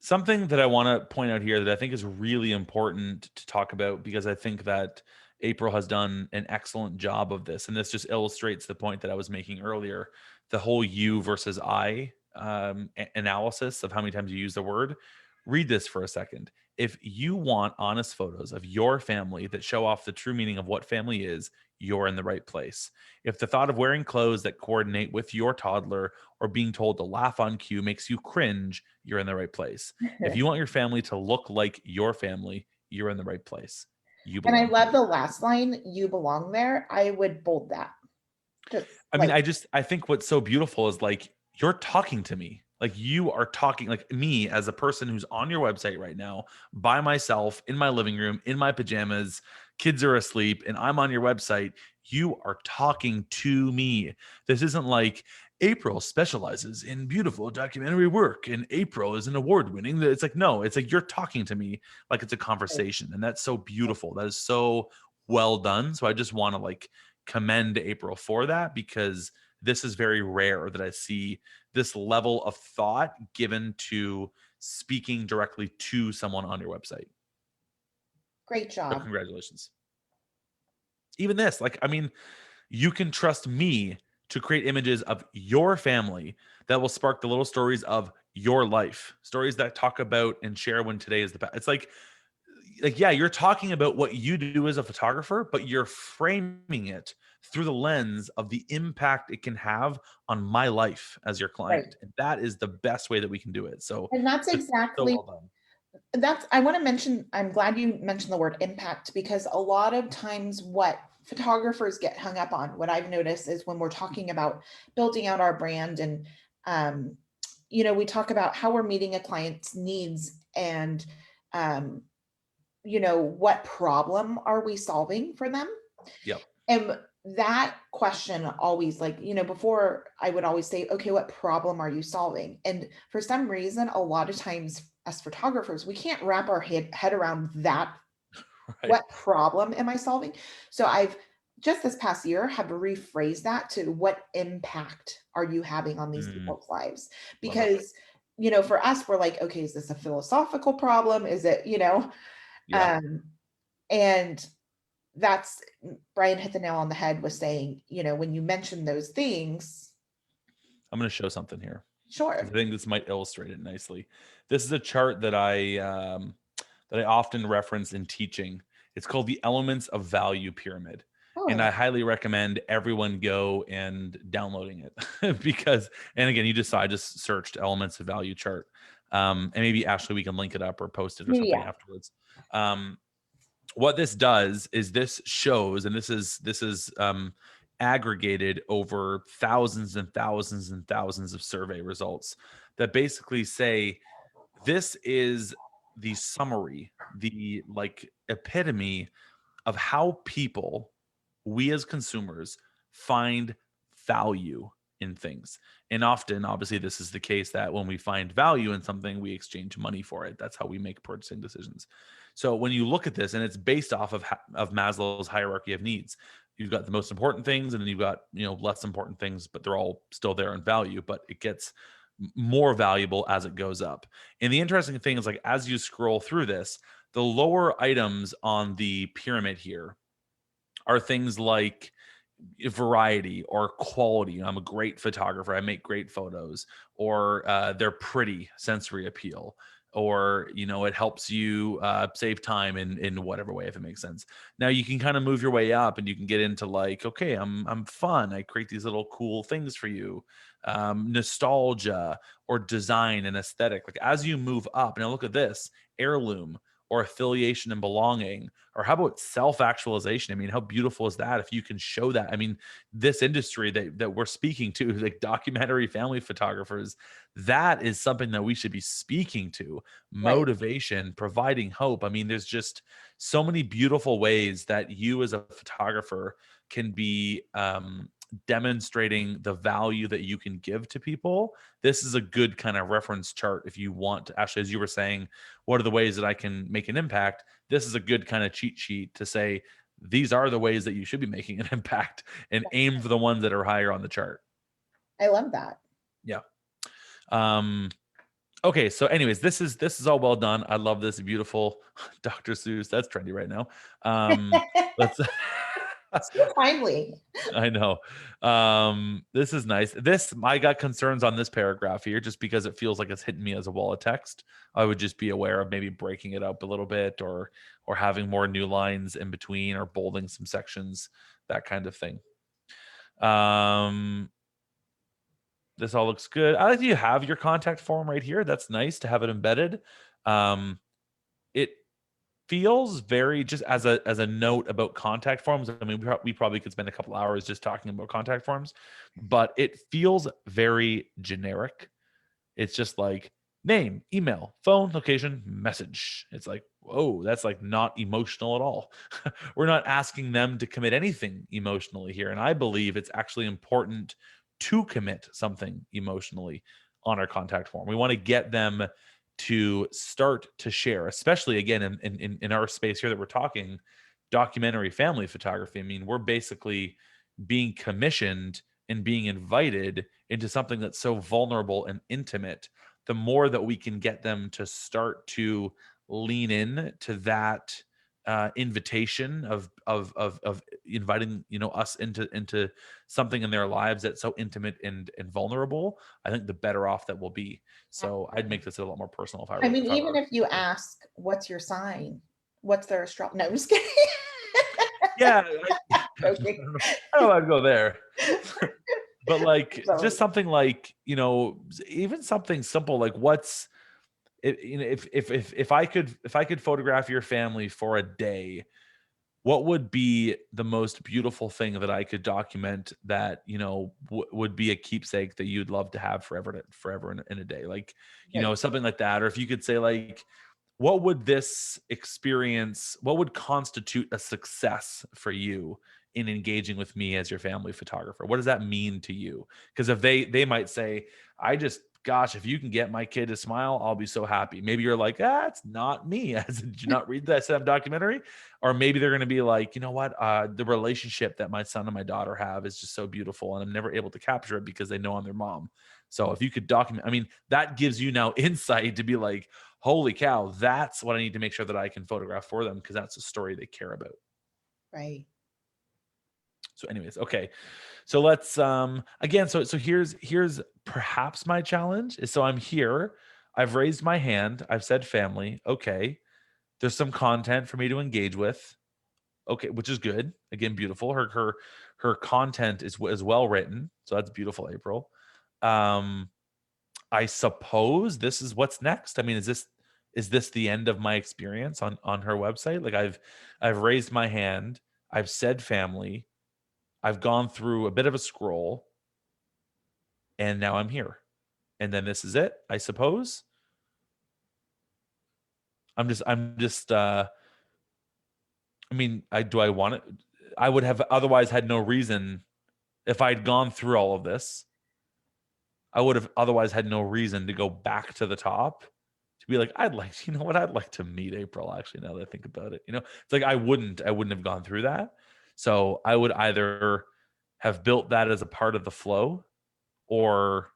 Something that I want to point out here that I think is really important to talk about because I think that April has done an excellent job of this. And this just illustrates the point that I was making earlier, the whole you versus I analysis of how many times you use the word. Read this for a second. If you want honest photos of your family that show off the true meaning of what family is, you're in the right place. If the thought of wearing clothes that coordinate with your toddler or being told to laugh on cue makes you cringe, you're in the right place. If you want your family to look like your family, you're in the right place. You And I belong love here. the last line, you belong there. I would bold that. Just I mean, like, I think what's so beautiful is like you're talking to me. Like you are talking like me as a person who's on your website right now by myself in my living room in my pajamas, kids are asleep and I'm on your website. You are talking to me. This isn't like April specializes in beautiful documentary work and April is an award winning. It's like no, it's like you're talking to me like it's a conversation and that's so beautiful. That is so well done. So I just want to like commend April for that because this is very rare that I see this level of thought given to speaking directly to someone on your website. great So job. congratulations. Even this, like, I mean, you can trust me to create images of your family that will spark the little stories of your life, stories that talk about and share when today is the past. It's like yeah, you're talking about what you do as a photographer, but you're framing it through the lens of the impact it can have on my life as your Right. client. And that is the best way that we can do it. So And that's like so exactly well done. I want to mention, I'm glad you mentioned the word impact because a lot of times what photographers get hung up on, what I've noticed is when we're talking about building out our brand and um, we talk about how we're meeting a client's needs and um, what problem are we solving for them? Yep. And that question always like, before I would always say, okay, what problem are you solving? And for some reason, a lot of times as photographers, we can't wrap our head around that. Right. What problem am I solving? So I've just this past year have rephrased that to what impact are you having on these Mm, people's lives? love it. Because, for us, we're like, okay, is this a philosophical problem? Is it, Yeah. um, and that's Bryan hit the nail on the head with saying, when you mention those things, I'm going to show something here because I sure. think this might illustrate it nicely. This is a chart that I often reference in teaching. It's called the elements of value pyramid. Oh, And I Oh, highly recommend everyone go and downloading it because, and again, you just saw, I just searched elements of value chart. And maybe Ashley, we can link it up or post it or something yeah. afterwards. What this does is this shows, and this is aggregated over thousands and thousands and thousands of survey results that basically say this is the summary, the like epitome of how people, we as consumers, find value in things. And often, obviously, this is the case that when we find value in something, we exchange money for it. That's how we make purchasing decisions. So when you look at this, and it's based off of Maslow's hierarchy of needs, you've got the most important things, and then you've got less important things, but they're all still there in value. But it gets more valuable as it goes up. And the interesting thing is, like, as you scroll through this, the lower items on the pyramid here are things like variety or quality. I'm a great photographer. I make great photos, or they're pretty, sensory appeal, or it helps you save time in whatever way, if it makes sense. Now you can kind of move your way up, and you can get into like, okay, I'm fun. I create these little cool things for you, nostalgia or design and aesthetic. Like as you move up, now look at this: heirloom or affiliation and belonging, or how about self-actualization? I mean, how beautiful is that if you can show that? I mean, this industry that we're speaking to, like documentary family photographers, that is something that we should be speaking to. Right. Motivation, providing hope. I mean, there's just so many beautiful ways that you as a photographer can be demonstrating the value that you can give to people. This is a good kind of reference chart if you want to, actually, as you were saying, what are the ways that I can make an impact? This is a good kind of cheat sheet to say, these are the ways that you should be making an impact, and aim for the ones that are higher on the chart. I love that. Yeah. Okay. So anyways, this is all well done. I love this beautiful Dr. Seuss. That's trendy right now. Let's So timely. I know. This is nice. I got concerns on this paragraph here just because it feels like it's hitting me as a wall of text. I would just be aware of maybe breaking it up a little bit, or having more new lines in between, or bolding some sections, that kind of thing. This all looks good. I like that you have your contact form right here. That's nice to have it embedded. It feels very, just as a note about contact forms. I mean, we probably could spend a couple hours just talking about contact forms, but it feels very generic. It's just like name, email, phone, location, message. It's like, whoa, that's like not emotional at all. We're not asking them to commit anything emotionally here. And I believe it's actually important to commit something emotionally on our contact form. We want to get them to start to share, especially again in our space here that we're talking documentary family photography. I mean, we're basically being commissioned and being invited into something that's so vulnerable and intimate. The more that we can get them to start to lean in to that invitation of inviting us into something in their lives that's so intimate and vulnerable, I think the better off that we'll be. So I'd make this a lot more personal if I I were mean, if I even were if you ask, what's your sign? What's their no, I'm just kidding. Yeah, Joking. I don't know, I'd go there. But like So, just something like, even something simple like what's it, if I could photograph your family for a day, what would be the most beautiful thing that I could document that, would be a keepsake that you'd love to have forever in a day? Like, right. something like that. Or if you could say like, what would this experience, what would constitute a success for you in engaging with me as your family photographer? What does that mean to you? Because if they might say, gosh, if you can get my kid to smile, I'll be so happy. Maybe you're like, it's not me. Did you not read that Sam documentary? Or maybe they're going to be like, you know what? The relationship that my son and my daughter have is just so beautiful, and I'm never able to capture it because they know I'm their mom. So if you could document, I mean, that gives you now insight to be like, holy cow, that's what I need to make sure that I can photograph for them, because that's a story they care about. Right. So anyways, okay. So let's again, so here's perhaps my challenge is, so I'm here, I've raised my hand, I've said family, okay. There's some content for me to engage with. Okay, which is good. Again, beautiful. Her content is well written, so that's beautiful, April. Um, I suppose this is what's next. I mean, is this the end of my experience on her website? Like I've raised my hand, I've said family, I've gone through a bit of a scroll, and now I'm here. And then this is it, I suppose. I'm just I mean, I want it. I would have otherwise had no reason if I'd gone through all of this. I would have otherwise had no reason to go back to the top to be like, I'd like, you know what, I'd like to meet April. Actually, now that I think about it, it's like I wouldn't have gone through that. So I would either have built that as a part of the flow or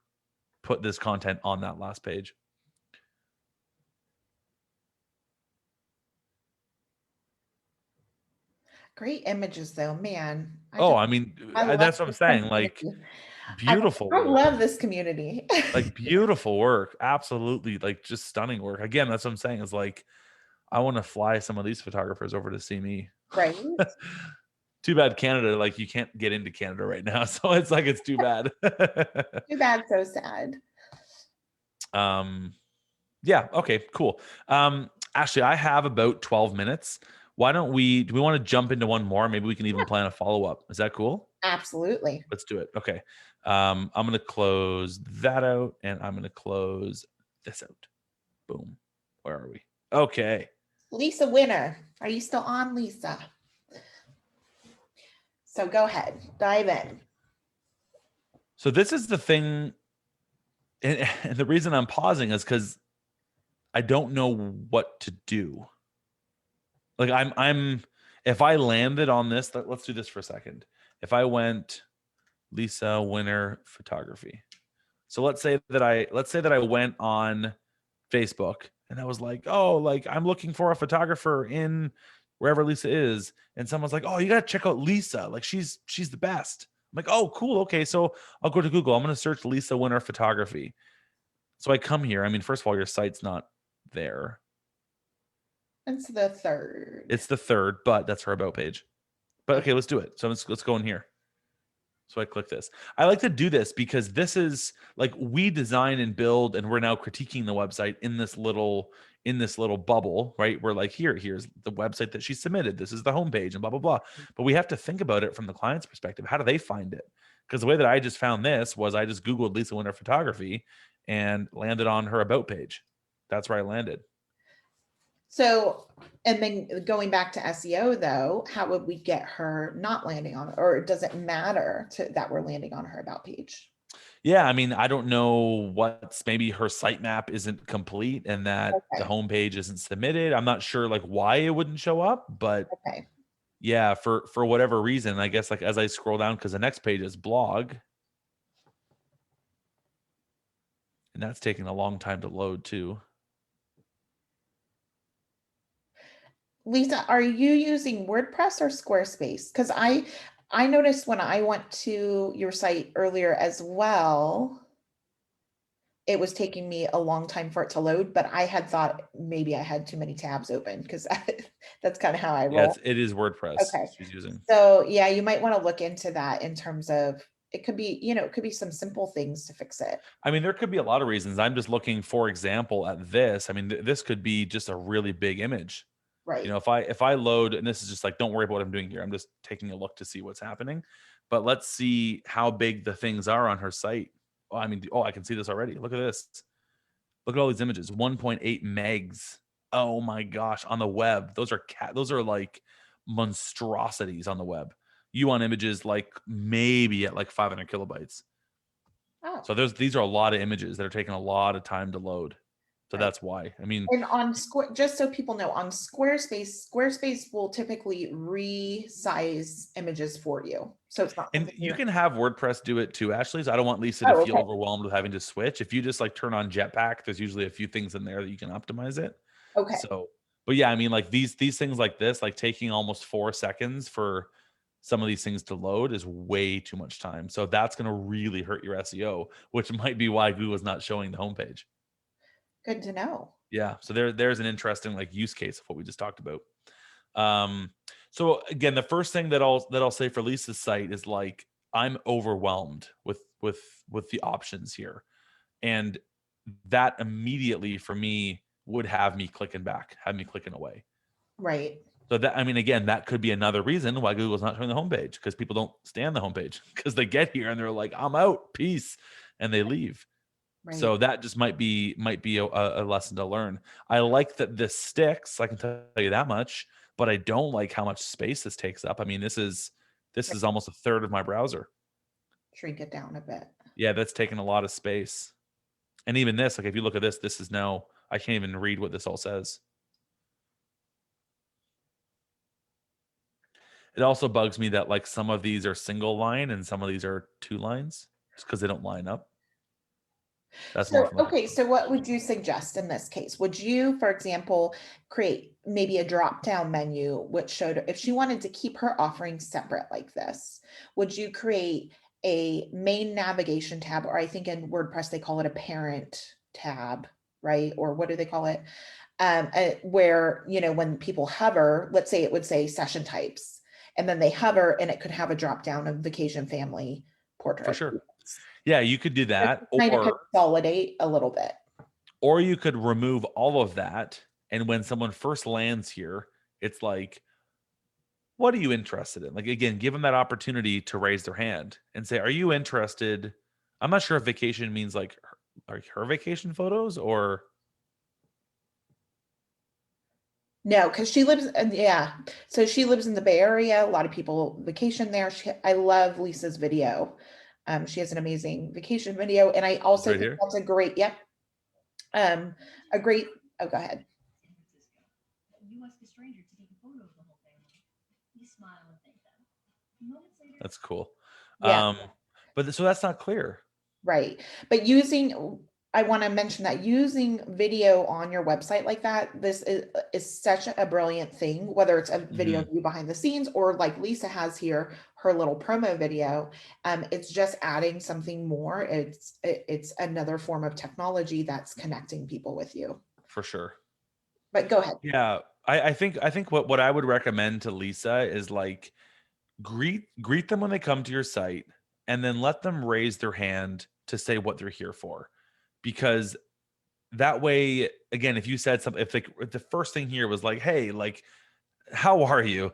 put this content on that last page. Great images though, man. Oh, I mean, I love that's what I'm this saying. Like community. I, beautiful I work. love this community. Like beautiful work. Absolutely. Like just stunning work. Again, that's what I'm saying is like, I want to fly some of these photographers over to see me. Right? Too bad Canada, like you can't get into Canada right now. So it's like, it's too bad. Too bad, so sad. Yeah. Okay, cool. Actually, I have about 12 minutes. Why don't do we want to jump into one more? Maybe we can even plan a follow-up. Is that cool? Absolutely. Let's do it. Okay. I'm going to close that out and I'm going to close this out. Boom. Where are we? Okay. Lisa Winner. Are you still on, Lisa? So go ahead, dive in. So this is the thing. And the reason I'm pausing is because I don't know what to do. Like if I landed on this, let's do this for a second. If I went Lisa Winner photography. So let's say that I went on Facebook and I was like, oh, like I'm looking for a photographer in wherever Lisa is. And someone's like, oh, you got to check out Lisa. Like she's the best. I'm like, oh, cool. Okay. So I'll go to Google. I'm going to search Lisa Winner photography. So I come here. I mean, first of all, your site's not there. It's the third. It's the third, but that's her about page. But okay, let's do it. So let's go in here. So I click this. I like to do this because this is like we design and build, and we're now critiquing the website in this little bubble, right? We're like, here's the website that she submitted. This is the homepage and blah, blah, blah. But we have to think about it from the client's perspective. How do they find it? Because the way that I just found this was I just Googled Lisa Winter photography and landed on her about page. That's where I landed. So, and then going back to SEO though, how would we get her not landing on, or does it matter that we're landing on her about page? Yeah, I mean, I don't know maybe her sitemap isn't complete and that the homepage isn't submitted. I'm not sure like why it wouldn't show up, but yeah, for whatever reason, I guess like as I scroll down, because the next page is blog. And that's taking a long time to load too. Lisa, are you using WordPress or Squarespace? Because I noticed when I went to your site earlier as well, it was taking me a long time for it to load, but I had thought maybe I had too many tabs open because that's kind of how I roll. Yes, it is WordPress she's using. So yeah, you might want to look into that in terms of it could be, it could be some simple things to fix it. I mean, there could be a lot of reasons. I'm just looking, for example, at this. I mean, this could be just a really big image. Right. If I load, and this is just like, don't worry about what I'm doing here. I'm just taking a look to see what's happening. But let's see how big the things are on her site. Oh, I mean, I can see this already. Look at this. Look at all these images. 1.8 megs. Oh my gosh, on the web. Those are like monstrosities on the web. You want images like maybe at like 500 kilobytes. Oh. So these are a lot of images that are taking a lot of time to load. So that's why. I mean, and on just so people know, on Squarespace will typically resize images for you. So it's not. And you can have WordPress do it too, Ashley. So I don't want Lisa to feel overwhelmed with having to switch. If you just like turn on Jetpack, there's usually a few things in there that you can optimize it. Okay. So, but yeah, I mean, like these things like this, like taking almost 4 seconds for some of these things to load is way too much time. So that's going to really hurt your SEO, which might be why Google's not showing the homepage. Good to know. Yeah. So there's an interesting like use case of what we just talked about. So again, the first thing that I'll say for Lisa's site is like, I'm overwhelmed with the options here. And that immediately for me would have me clicking back, have me clicking away. Right. So that, I mean, again, that could be another reason why Google's not showing the homepage, because people don't stay on the homepage because they get here and they're like, I'm out, peace, and they leave. Right. So that just might be a lesson to learn. I like that this sticks, I can tell you that much, but I don't like how much space this takes up. I mean, this is Right. almost a third of my browser. Shrink it down a bit. Yeah, that's taking a lot of space. And even this, like if you look at this, this is now, I can't even read what this all says. It also bugs me that like some of these are single line and some of these are two lines just because they don't line up. That's more So, from like okay, so what would you suggest in this case? Would you, for example, create maybe a drop-down menu which showed if she wanted to keep her offerings separate like this, would you create a main navigation tab, or I think in WordPress they call it a parent tab, right? Or what do they call it? Where, you know, when people hover, let's say it would say session types, and then they hover and it could have a drop-down of vacation, family, for portrait. sure. Yeah, you could do Just that, to kind of consolidate a little bit. or you could remove all of that. And when someone first lands here, it's like, what are you interested in? Like, again, give them that opportunity to raise their hand and say, are you interested? I'm not sure if vacation means like her vacation photos or No, because she lives, yeah. So she lives in the Bay Area. A lot of people vacation there. I love Lisa's video. She has an amazing vacation video, and I it's also right think here. that's a great, yep, a great. Oh, go ahead. That's cool. Yeah. But so that's not clear. Right. But I want to mention that using video on your website like that, this is such a brilliant thing, whether it's a video Mhm. of you behind the scenes or like Lisa has here, her little promo video. It's just adding something more. It's another form of technology that's connecting people with you. For sure. But go ahead. Yeah. I think what I would recommend to Lisa is like greet them when they come to your site and then let them raise their hand to say what they're here for. Because that way, again, if you said something, if the first thing here was like, hey, like, how are you?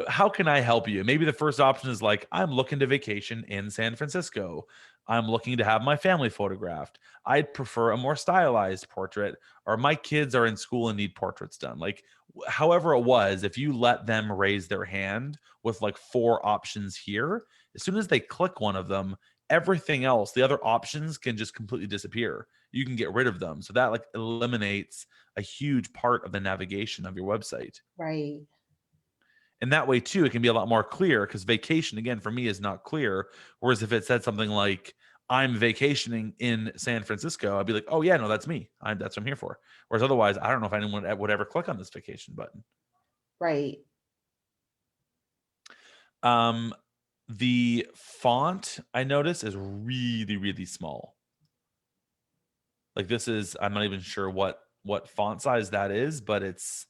How can I help you? Maybe the first option is like, I'm looking to vacation in San Francisco. I'm looking to have my family photographed. I'd prefer a more stylized portrait, or my kids are in school and need portraits done. Like, however it was, if you let them raise their hand with like four options here, as soon as they click one of them, everything else, the other options can just completely disappear. You can get rid of them. So that like eliminates a huge part of the navigation of your website. Right. And that way too, it can be a lot more clear, because vacation, again, for me is not clear. Whereas if it said something like, I'm vacationing in San Francisco, I'd be like, oh yeah, no, that's me. That's what I'm here for. Whereas otherwise, I don't know if anyone would ever click on this vacation button. Right. Um, the font I notice is really, really small. Like this is, I'm not even sure what font size that is, but it's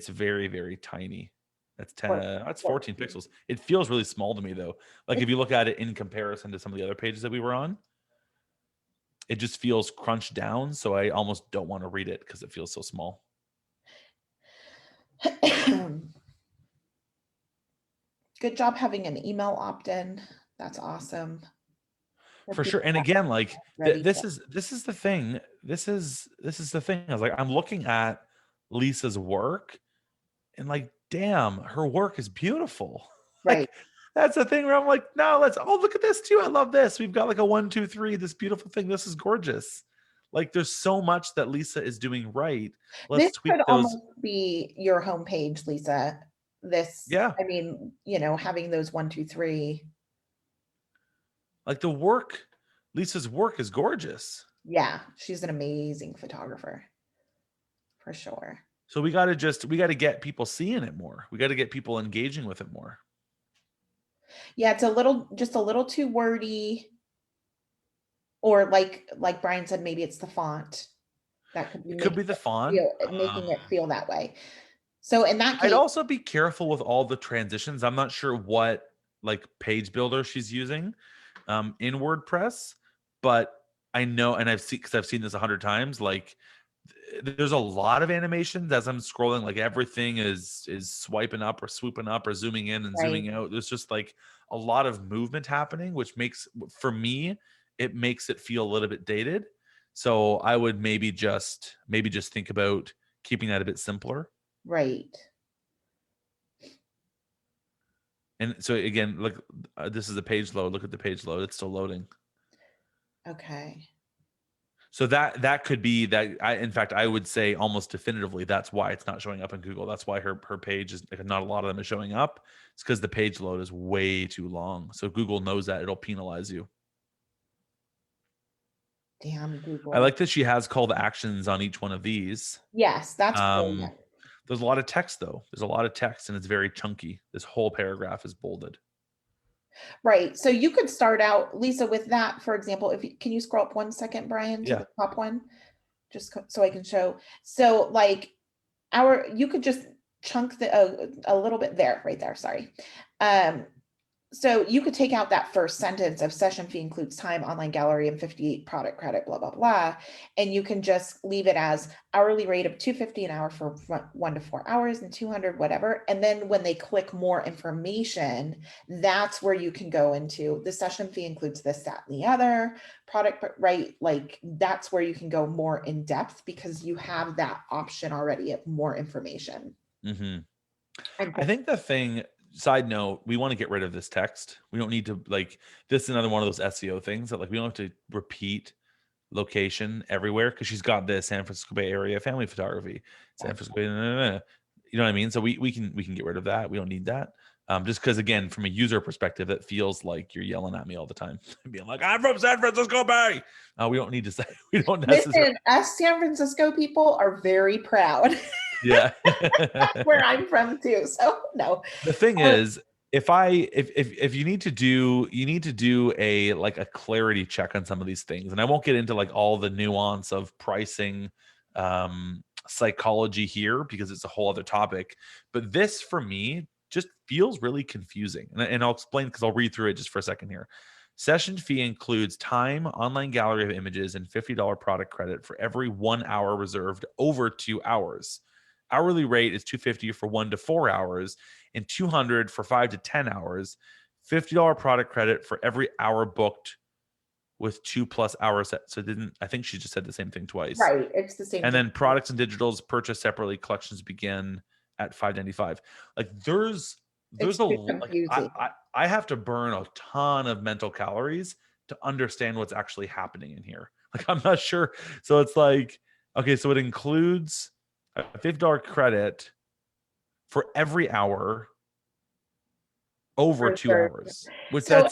very, very tiny. That's 10, Or, that's or 14 pixels. It feels really small to me though. Like if you look at it in comparison to some of the other pages that we were on, it just feels crunched down. So I almost don't want to read it because it feels so small. good job having an email opt-in. That's awesome. For For people sure. And that again, like are ready to. this is the thing. This is the thing. I was like, I'm looking at Lisa's work and like, damn, her work is beautiful. Right. Like that's the thing where I'm like, no, let's look at this too. I love this. We've got like a 1, 2, 3, this beautiful thing. This is gorgeous. Like there's so much that Lisa is doing right. Let's This tweak could those. almost be your homepage, Lisa. This, Yeah. I mean, you know, having those 1, 2, 3. Like the work, Lisa's work is gorgeous. Yeah, she's an amazing photographer for sure. So we got to get people seeing it more. We got to get people engaging with it more. Yeah, it's just a little too wordy. Or like Brian said, maybe it's the font that could be It could be the font. making it feel that way. So in that I'd case, also be careful with all the transitions. I'm not sure what like page builder she's using in WordPress, but I know, and I've seen, because I've seen this 100 times, like there's a lot of animations as I'm scrolling, like everything is swiping up or swooping up or zooming in and right, zooming out. There's just like a lot of movement happening, which makes, for me, it makes it feel a little bit dated. So I would maybe just think about keeping that a bit simpler. right. And so again, look, this is a page load. Look at the page load. It's still loading. Okay. So that could be that. In fact, I would say almost definitively that's why it's not showing up in Google. That's why her page is, like, not a lot of them is showing up. It's because the page load is way too long. So Google knows that it'll penalize you. Damn I Google. like that she has call to actions on each one of these. Yes, that's Um, brilliant. there's a lot of text though. There's a lot of text and it's very chunky. This whole paragraph is bolded. Right. So you could start out, Lisa, with that, for example, if you, can you scroll up 1 second, Brian, to Yeah. the top one? Just so I can show. So like you could just chunk a little bit there, right there, sorry. So you could take out that first sentence of session fee includes time, online gallery, and 58 product credit, blah, blah, blah. And you can just leave it as hourly rate of $250 an hour for 1 to 4 hours and 200, whatever. And then when they click more information, that's where you can go into the session fee includes this, that, and the other product, right? Like that's where you can go more in depth because you have that option already of more information. Mm-hmm. And I think the thing, side note, we want to get rid of this text. We don't need to, like, this is another one of those SEO things that, like, we don't have to repeat location everywhere, because she's got this San Francisco Bay Area family photography, San Francisco Bay, you know what I mean? So we can get rid of that. We don't need that. Just because, again, from a user perspective, it feels like you're yelling at me all the time, being like, "I'm from San Francisco Bay." We don't need to say. We don't necessarily. listen, us San Francisco people are very proud. Yeah. That's where I'm from too. So no. The thing Uh, is, if you need to do a, like, a clarity check on some of these things, and I won't get into like all the nuance of pricing psychology here because it's a whole other topic, but this for me just feels really confusing, and I'll explain because I'll read through it just for a second here. Session fee includes time, online gallery of images, and $50 product credit for every 1 hour reserved over 2 hours. Hourly rate is $250 for 1 to 4 hours and $200 for 5 to 10 hours. $50 product credit for every hour booked with 2+ hours set. So I think she just said the same thing twice. right. It's the same And thing. then products and digitals purchased separately. Collections begin at $5.95. Like there's It's a, too like confusing. I have to burn a ton of mental calories to understand what's actually happening in here. Like I'm not sure. So it's like, okay, so it includes a $50 credit for every hour over For 2 sure. hours, which So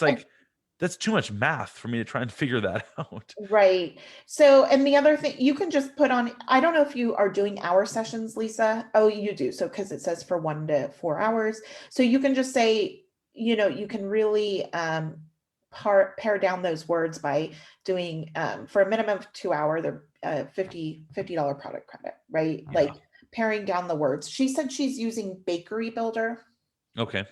that's too much math for me to try and figure that out. right. So and the other thing you can just put on, I don't know if you are doing hour sessions, Lisa. Oh, you do. So because it says for 1 to 4 hours. So you can just say, you can really pare down those words by doing for a minimum of 2 hour, they're $50 product credit, right? Yeah. Like paring down the words. She said she's using Bakery Builder. Okay.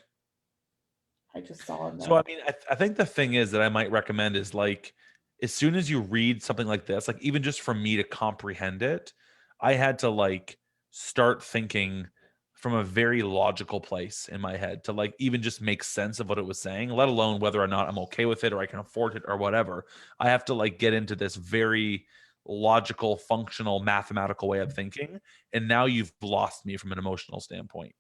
I just saw in So the I mean, I think the thing is that I might recommend is, like, as soon as you read something like this, like even just for me to comprehend it, I had to like start thinking from a very logical place in my head to like even just make sense of what it was saying, let alone whether or not I'm okay with it or I can afford it or whatever. I have to like get into this very logical, functional, mathematical way of thinking. And now you've lost me from an emotional standpoint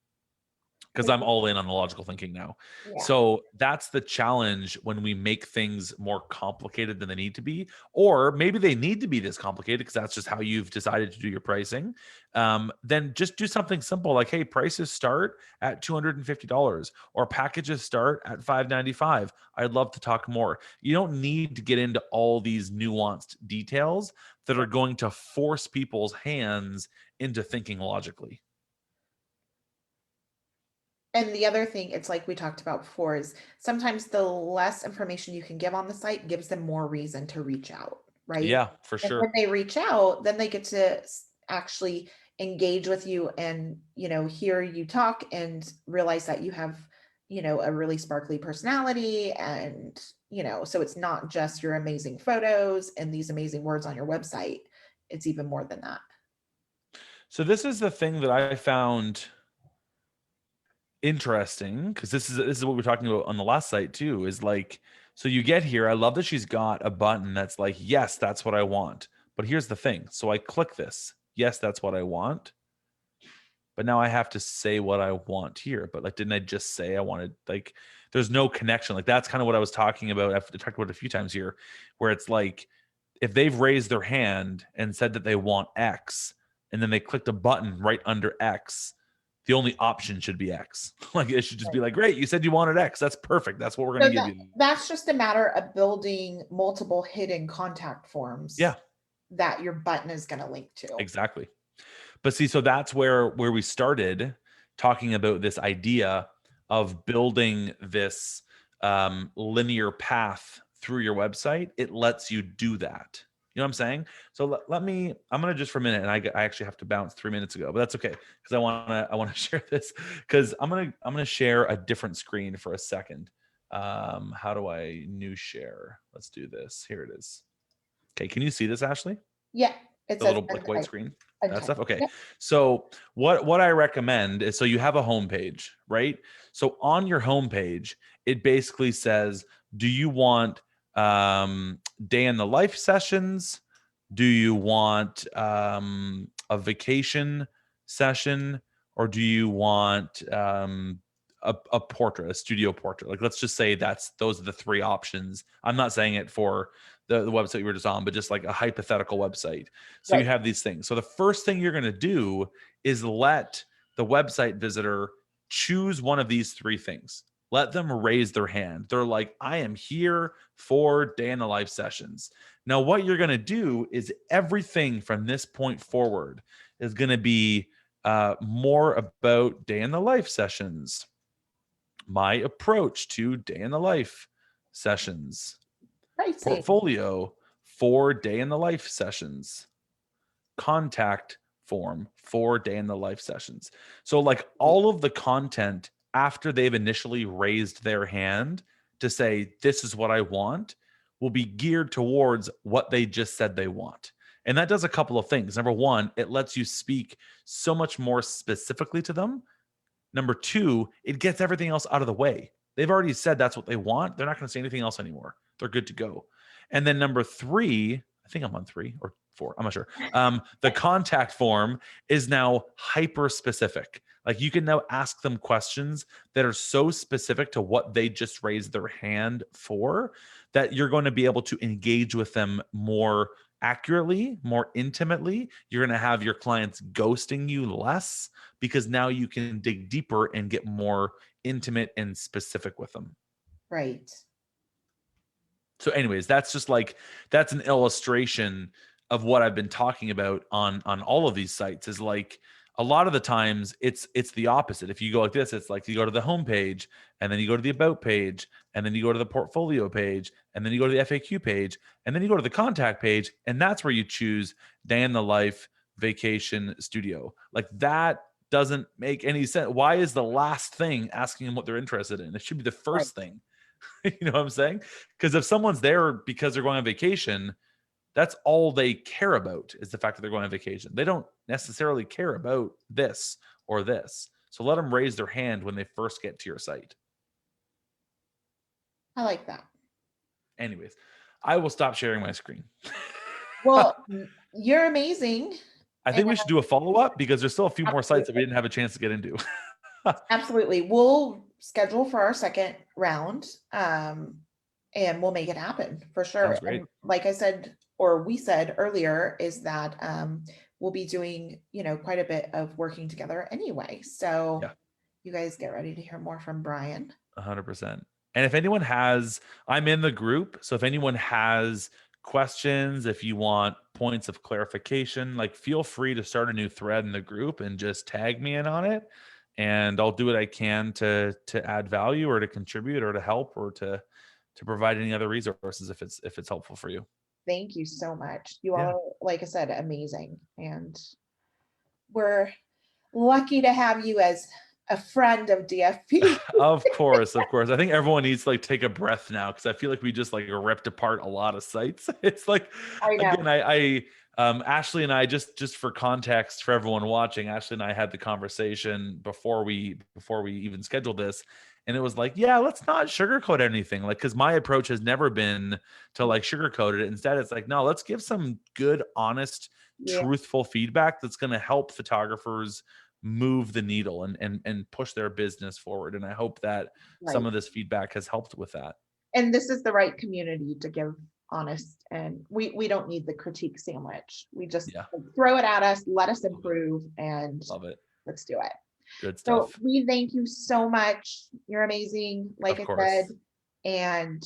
because I'm all in on the logical thinking now. yeah. So that's the challenge when we make things more complicated than they need to be, or maybe they need to be this complicated because that's just how you've decided to do your pricing. Then just do something simple like, hey, prices start at $250 or packages start at $595. I'd love to talk more. You don't need to get into all these nuanced details that are going to force people's hands into thinking logically. And the other thing, it's like we talked about before, is sometimes the less information you can give on the site gives them more reason to reach out, right? Yeah, for And sure. when they reach out, then they get to actually engage with you and, hear you talk and realize that you have, a really sparkly personality. And, so it's not just your amazing photos and these amazing words on your website. It's even more than that. So this is the thing that I found interesting, because this is what we're talking about on the last site too, is like, so you get here, I love that she's got a button that's like, yes, that's what I want. But here's the thing. So I click this, yes, that's what I want. But now I have to say what I want here. But like, didn't I just say I wanted, like, there's no connection. Like, that's kind of what I was talking about. I've talked about it a few times here, where it's like, if they've raised their hand and said that they want X, and then they clicked a button right under X, the only option should be X. Like, it should just be like, great, you said you wanted X. That's perfect. That's what we're So going to give you. that's just a matter of building multiple hidden contact forms Yeah, that your button is going to link to. exactly. But see, so that's where we started talking about this idea of building this linear path through your website. It lets you do that. You know what I'm saying? So let me, I'm going to just for a minute, and I actually have to bounce 3 minutes ago, but that's okay. Cause I want to share this, cause I'm going to share a different screen for a second. How do I new share? Let's do this. Here it is. Okay. Can you see this, Ashley? Yeah. It The says little like white screen, that untyped. stuff. Okay. Yep. So what I recommend is, so you have a homepage, right? So on your homepage, it basically says, do you want day in the life sessions? Do you want a vacation session? Or do you want a portrait, a studio portrait? Like, let's just say those are the three options. I'm not saying it for the website you were just on, but just like a hypothetical website. So you Right. have these things. So the first thing you're going to do is let the website visitor choose one of these three things. Let them raise their hand. They're like, I am here for day in the life sessions. Now, what you're going to do is everything from this point forward is going to be more about day in the life sessions, my approach to day in the life sessions, Pricing. portfolio for day in the life sessions, contact form for day in the life sessions. So like all of the content after they've initially raised their hand to say, this is what I want, will be geared towards what they just said they want. And that does a couple of things. Number one, it lets you speak so much more specifically to them. Number two, it gets everything else out of the way. They've already said that's what they want. They're not going to say anything else anymore. They're good to go. And then number three, I think I'm on 3 or 4. I'm not sure. The contact form is now hyper specific. Like, you can now ask them questions that are so specific to what they just raised their hand for, that you're going to be able to engage with them more accurately, more intimately. You're going to have your clients ghosting you less, because now you can dig deeper and get more intimate and specific with them. Right. So anyways, that's just like, that's an illustration of what I've been talking about on all of these sites. Is like, a lot of the times it's the opposite. If you go like this, it's like you go to the home page, and then you go to the about page, and then you go to the portfolio page, and then you go to the FAQ page, and then you go to the contact page, and that's where you choose day in the life vacation studio. Like, that doesn't make any sense. Why is the last thing asking them what they're interested in? It should be the Right. first thing. You know what I'm saying? Because if someone's there because they're going on vacation, that's all they care about, is the fact that they're going on vacation. They don't necessarily care about this or this. So let them raise their hand when they first get to your site. I like that. Anyways, I will stop sharing my screen. Well, you're amazing. I think And we should do a follow-up, because there's still a few more sites that we absolutely, didn't have a chance to get into. absolutely. We'll schedule for our second round, and we'll make it happen for sure. Sounds great. And like I said, or we said earlier, is that we'll be doing, quite a bit of working together anyway. So Yeah. you guys get ready to hear more from Bryan. 100%. And if anyone has, I'm in the group. So if anyone has questions, if you want points of clarification, like, feel free to start a new thread in the group and just tag me in on it. And I'll do what I can to add value, or to contribute, or to help, or to provide any other resources if it's helpful for you. Thank you so much. You all Yeah. are, like I said, amazing. And we're lucky to have you as a friend of DFP. Of course, of course. I think everyone needs to like take a breath now because I feel like we just like ripped apart a lot of sites. It's like I know. again, Ashley and I just for context for everyone watching, Ashley and I had the conversation before we even scheduled this, and it was like, yeah, let's not sugarcoat anything. Like, because my approach has never been to like sugarcoat it. Instead, it's like, no, let's give some good, honest, Yeah, truthful feedback that's going to help photographers move the needle and push their business forward. And I hope that right. some of this feedback has helped with that. And this is the right community to give honest, and we don't need the critique sandwich. We just Yeah. throw it at us, let us improve, and Love it. let's do it. Good So stuff. we thank you so much. You're amazing, like Of I said, course. and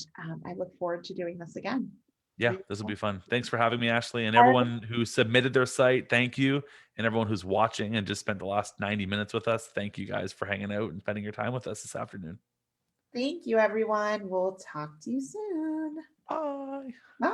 I look forward to doing this again. Yeah, this will be fun. Thanks for having me, Ashley, and All right. everyone who submitted their site. Thank you. And everyone who's watching and just spent the last 90 minutes with us. Thank you guys for hanging out and spending your time with us this afternoon. Thank you, everyone. We'll talk to you soon. Bye. Bye.